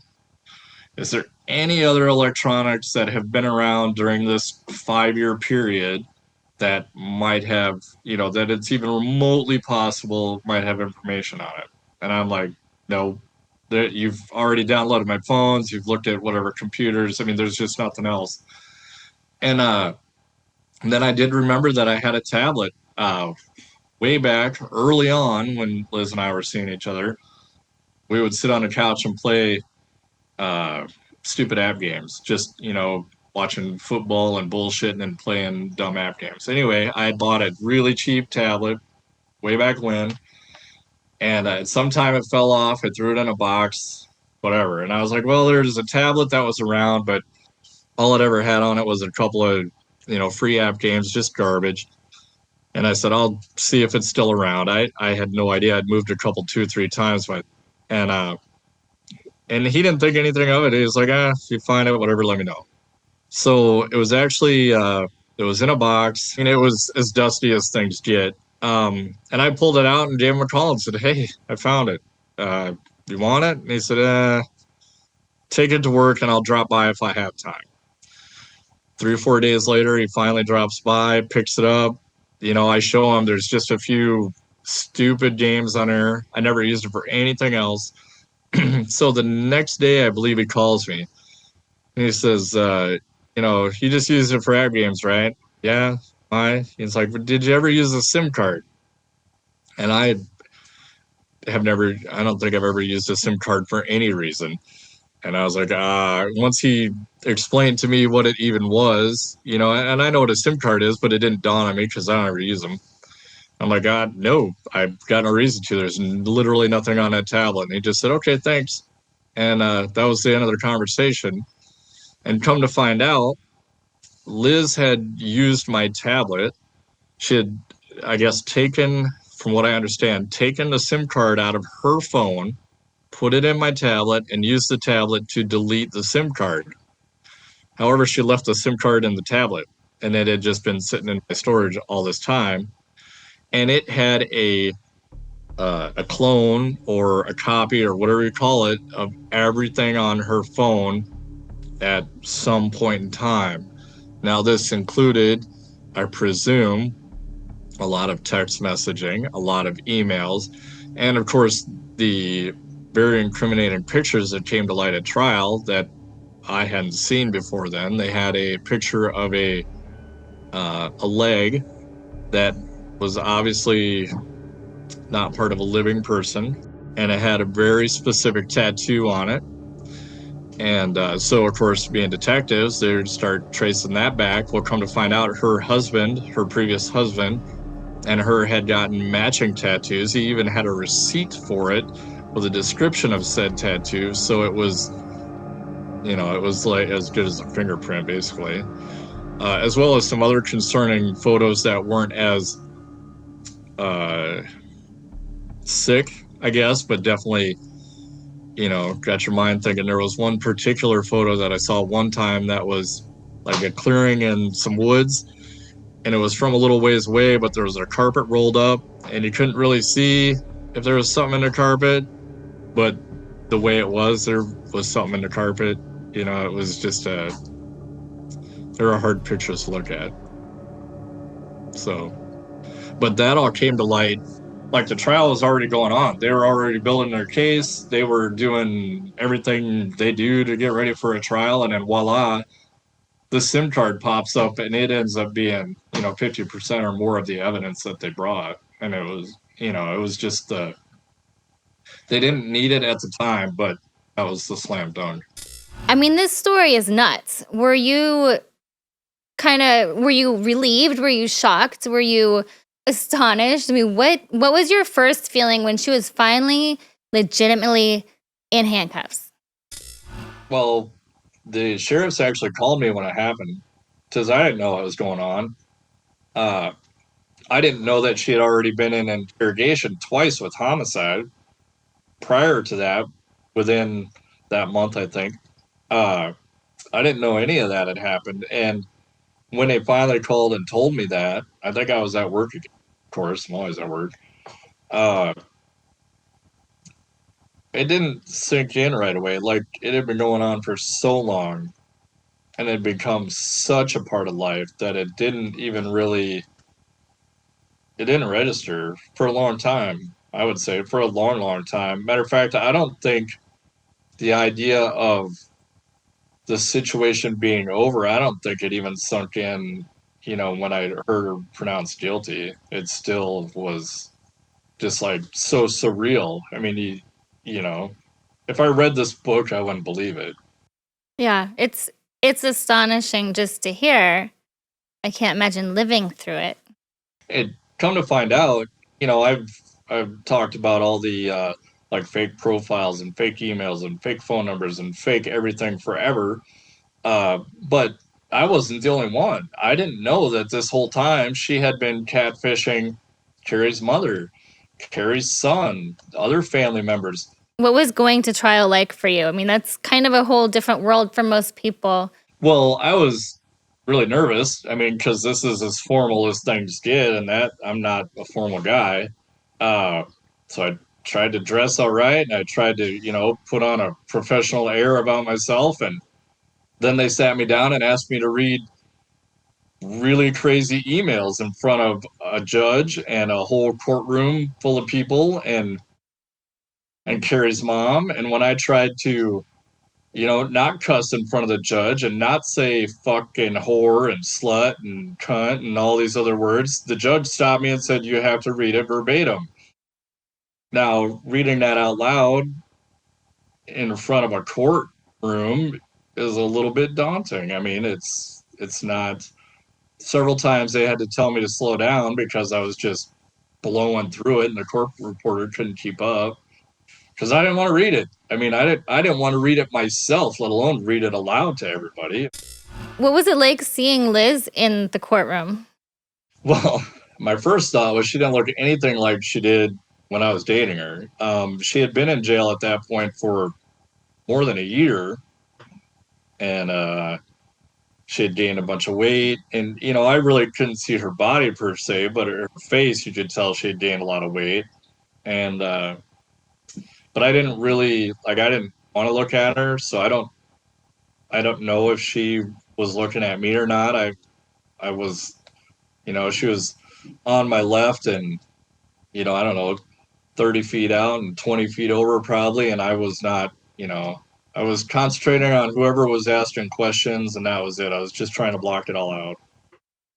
is there any other electronics that have been around during this 5-year period that might have, that it's even remotely possible might have information on it?" And I'm like, "No, you've already downloaded my phones, you've looked at whatever computers. I mean, there's just nothing else." And then I did remember that I had a tablet way back early on when Liz and I were seeing each other. We would sit on the couch and play uh, stupid app games, just, watching football and bullshitting and playing dumb app games. Anyway, I bought a really cheap tablet way back when, and sometime it fell off. I threw it in a box, whatever. And I was like, well, there's a tablet that was around, but all it ever had on it was a couple of, free app games, just garbage. And I said, I'll see if it's still around. I had no idea. I'd moved a couple, 2 or 3 times, and and he didn't think anything of it. He was like, if you find it, whatever, let me know. So it was actually, it was in a box, and it was as dusty as things get. And I pulled it out and gave him a call and said, hey, I found it. You want it? And he said, take it to work and I'll drop by if I have time. 3 or 4 days later, he finally drops by, picks it up. I show him there's just a few stupid games on there. I never used it for anything else. So the next day, I believe he calls me. And he says, you just used it for app games, right? Yeah. Why? He's like, did you ever use a SIM card? And I don't think I've ever used a SIM card for any reason. And I was like, once he explained to me what it even was, and I know what a SIM card is, but it didn't dawn on me because I don't ever use them. I'm like, God, no, I've got no reason to. There's literally nothing on that tablet. And he just said, okay, thanks. And that was the end of the conversation. And come to find out, Liz had used my tablet. She had, I guess, from what I understand, taken the SIM card out of her phone, put it in my tablet, and used the tablet to delete the SIM card. However, she left the SIM card in the tablet, and it had just been sitting in my storage all this time. And it had a clone or a copy or whatever you call it of everything on her phone at some point in time. Now, this included, I presume, a lot of text messaging, a lot of emails, and of course, the very incriminating pictures that came to light at trial that I hadn't seen before then. They had a picture of a leg that was obviously not part of a living person, and it had a very specific tattoo on it. And so, of course, being detectives, they would start tracing that back. We'll come to find out her previous husband, and her had gotten matching tattoos. He even had a receipt for it with a description of said tattoo. So it was, it was like as good as a fingerprint, basically. As well as some other concerning photos that weren't as sick, I guess, but definitely, got your mind thinking. There was one particular photo that I saw one time that was like a clearing in some woods, and it was from a little ways away, but there was a carpet rolled up, and you couldn't really see if there was something in the carpet, but the way it was, there was something in the carpet. It was just there are hard pictures to look at. So, but that all came to light. Like, the trial was already going on. They were already building their case. They were doing everything they do to get ready for a trial. And then voila, the SIM card pops up and it ends up being, 50% or more of the evidence that they brought. And it was, it was just they didn't need it at the time, but that was the slam dunk. I mean, this story is nuts. Were you relieved? Were you shocked? Were you astonished? I mean, what was your first feeling when she was finally legitimately in handcuffs? Well, the sheriffs actually called me when it happened because I didn't know what was going on. I didn't know that she had already been in interrogation twice with homicide. Prior to that, within that month, I think, I didn't know any of that had happened. And when they finally called and told me that, I think I was at work again. course. I'm always at work. Uh, it didn't sink in right away. Like, it had been going on for so long and it had become such a part of life that it didn't even really, it didn't register for a long time. I would say for a long, long time. Matter of fact, I don't think the idea of the situation being over, I don't think it even sunk in, when I heard her pronounced guilty. It still was just like so surreal. I mean, you know, if I read this book, I wouldn't believe it. Yeah, it's astonishing just to hear. I can't imagine living through it. And come to find out, I've talked about all the like fake profiles and fake emails and fake phone numbers and fake everything forever. But I wasn't the only one. I didn't know that this whole time she had been catfishing Carrie's mother, Carrie's son, other family members. What was going to trial like for you? I mean, that's kind of a whole different world for most people. Well, I was really nervous. I mean, because this is as formal as things get, and that I'm not a formal guy. Uh, so I tried to dress all right, and I tried to, put on a professional air about myself. And then they sat me down and asked me to read really crazy emails in front of a judge and a whole courtroom full of people and Carrie's mom. And when I tried to, not cuss in front of the judge and not say fucking whore and slut and cunt and all these other words, the judge stopped me and said, "You have to read it verbatim." Now, reading that out loud in front of a courtroom is a little bit daunting. I mean, it's not. Several times they had to tell me to slow down because I was just blowing through it and the court reporter couldn't keep up because I didn't want to read it. I mean, I didn't want to read it myself, let alone read it aloud to everybody. What was it like seeing Liz in the courtroom? Well, my first thought was she didn't look anything like she did when I was dating her. She had been in jail at that point for more than a year, and she had gained a bunch of weight. And I really couldn't see her body per se, but her face, you could tell she had gained a lot of weight. And but I didn't really like. I didn't want to look at her, so I don't know if she was looking at me or not. I was, she was on my left, and I don't know, 30 feet out and 20 feet over probably, and I was not, I was concentrating on whoever was asking questions, and that was it. I was just trying to block it all out.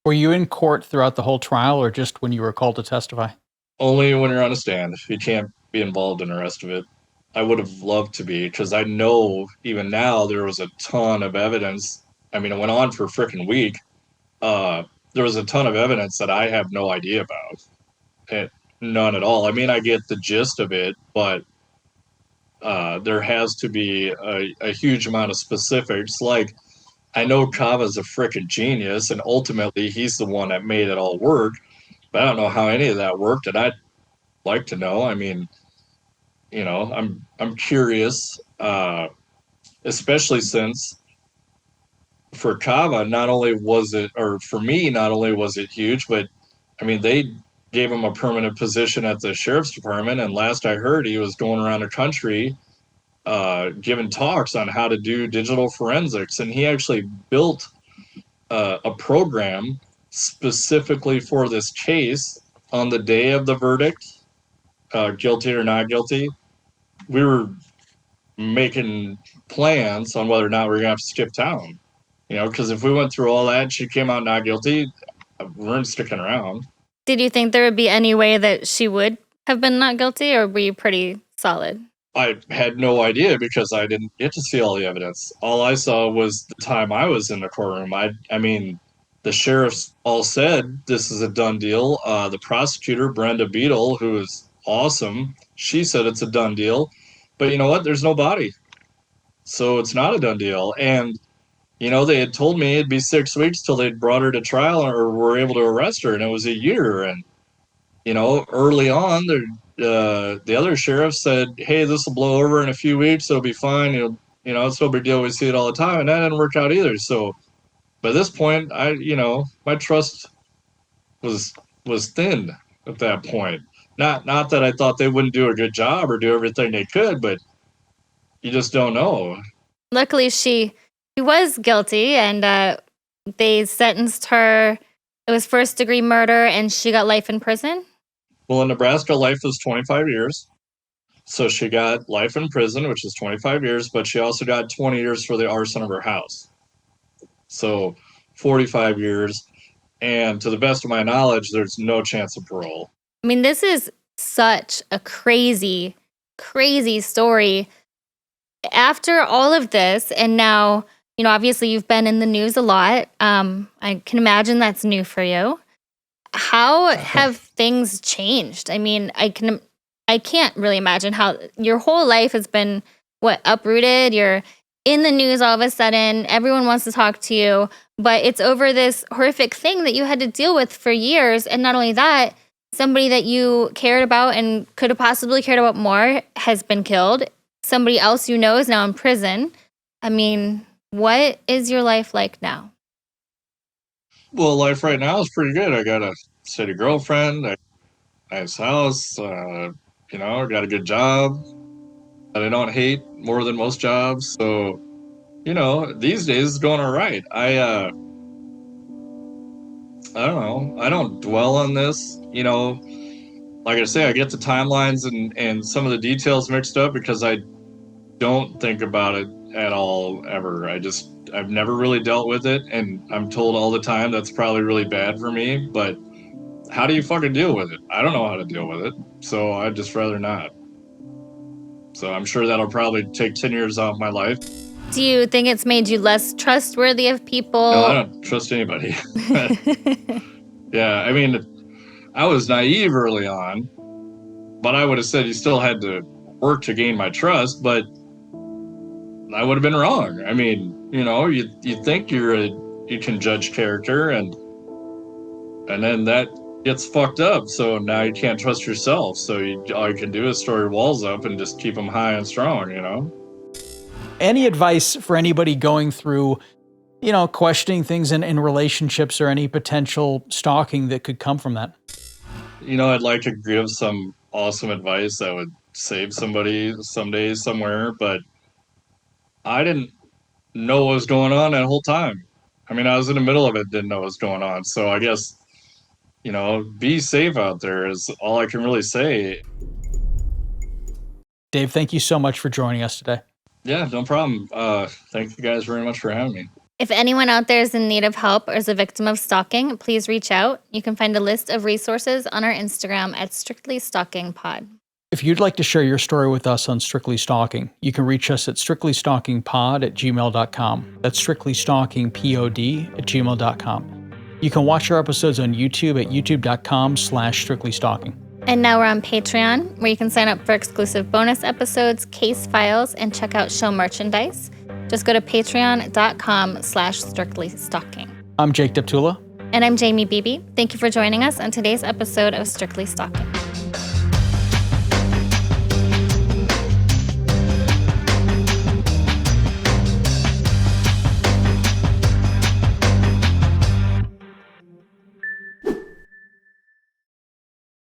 Were you in court throughout the whole trial or just when you were called to testify? Only when you're on a stand. You can't be involved in the rest of it. I would have loved to be because I know even now there was a ton of evidence. I mean, it went on for a freaking week. There was a ton of evidence that I have no idea about. None at all. I mean, I get the gist of it, but there has to be a huge amount of specifics. Like, I know Kava's a freaking genius, and ultimately he's the one that made it all work. But I don't know how any of that worked, and I'd like to know. I mean, I'm curious, especially since for Kava, not only was it, or for me, not only was it huge, but I mean, they gave him a permanent position at the sheriff's department. And last I heard, he was going around the country giving talks on how to do digital forensics. And he actually built a program specifically for this case on the day of the verdict, guilty or not guilty. We were making plans on whether or not we are going to have to skip town. Because if we went through all that and she came out not guilty, we weren't sticking around. Did you think there would be any way that she would have been not guilty, or were you pretty solid? I had no idea because I didn't get to see all the evidence. All I saw was the time I was in the courtroom. I mean, the sheriffs all said this is a done deal. The prosecutor, Brenda Beadle, who is awesome, she said it's a done deal. But you know what? There's no body. So it's not a done deal. And, they had told me it'd be 6 weeks till they'd brought her to trial or were able to arrest her, and it was a year. And, early on, the other sheriff said, "Hey, this will blow over in a few weeks. It'll be fine. It's no big deal. We see it all the time." And that didn't work out either. So by this point, my trust was thinned. at that point. Not that I thought they wouldn't do a good job or do everything they could, but you just don't know. Luckily, she was guilty, and they sentenced her. It was first-degree murder, and she got life in prison. Well, in Nebraska, life is 25 years. So she got life in prison, which is 25 years, but she also got 20 years for the arson of her house. So 45 years. And to the best of my knowledge, there's no chance of parole. I mean, this is such a crazy, crazy story. After all of this, and now, obviously you've been in the news a lot. I can imagine that's new for you. How have things changed? I mean, I can't really imagine how your whole life has been, uprooted. You're in the news all of a sudden. Everyone wants to talk to you, but it's over this horrific thing that you had to deal with for years. And not only that, somebody that you cared about and could have possibly cared about more has been killed. Somebody else you know is now in prison. I mean, what is your life like now? Well, life right now is pretty good. I got a steady girlfriend, a nice house, I got a good job that I don't hate more than most jobs. So, these days it's going all right. I don't know. I don't dwell on this. Like I say, I get the timelines and some of the details mixed up because I don't think about it at all ever. I've never really dealt with it, and I'm told all the time that's probably really bad for me, but how do you fucking deal with it? I don't know how to deal with it, so I'd just rather not. So I'm sure that'll probably take 10 years off my life. Do you think it's made you less trustworthy of people? No, I don't trust anybody. Yeah, I mean, I was naive early on, but I would have said you still had to work to gain my trust, but I would have been wrong. I mean, you think you can judge character, and then that gets fucked up. So now you can't trust yourself. So all you can do is store your walls up and just keep them high and strong. Any advice for anybody going through, questioning things in relationships or any potential stalking that could come from that? I'd like to give some awesome advice that would save somebody someday somewhere, but I didn't know what was going on that whole time. I mean, I was in the middle of it, didn't know what was going on. So I guess, be safe out there is all I can really say. Dave, thank you so much for joining us today. Yeah, no problem. Thank you guys very much for having me. If anyone out there is in need of help or is a victim of stalking, please reach out. You can find a list of resources on our Instagram at Strictly Stalking Pod. If you'd like to share your story with us on Strictly Stalking, you can reach us at strictlystalkingpod@gmail.com. That's strictlystalkingpod@gmail.com. You can watch our episodes on YouTube at youtube.com/strictlystalking. And now we're on Patreon, where you can sign up for exclusive bonus episodes, case files, and check out show merchandise. Just go to patreon.com/strictlystalking. I'm Jake Deptula. And I'm Jamie Beebe. Thank you for joining us on today's episode of Strictly Stalking.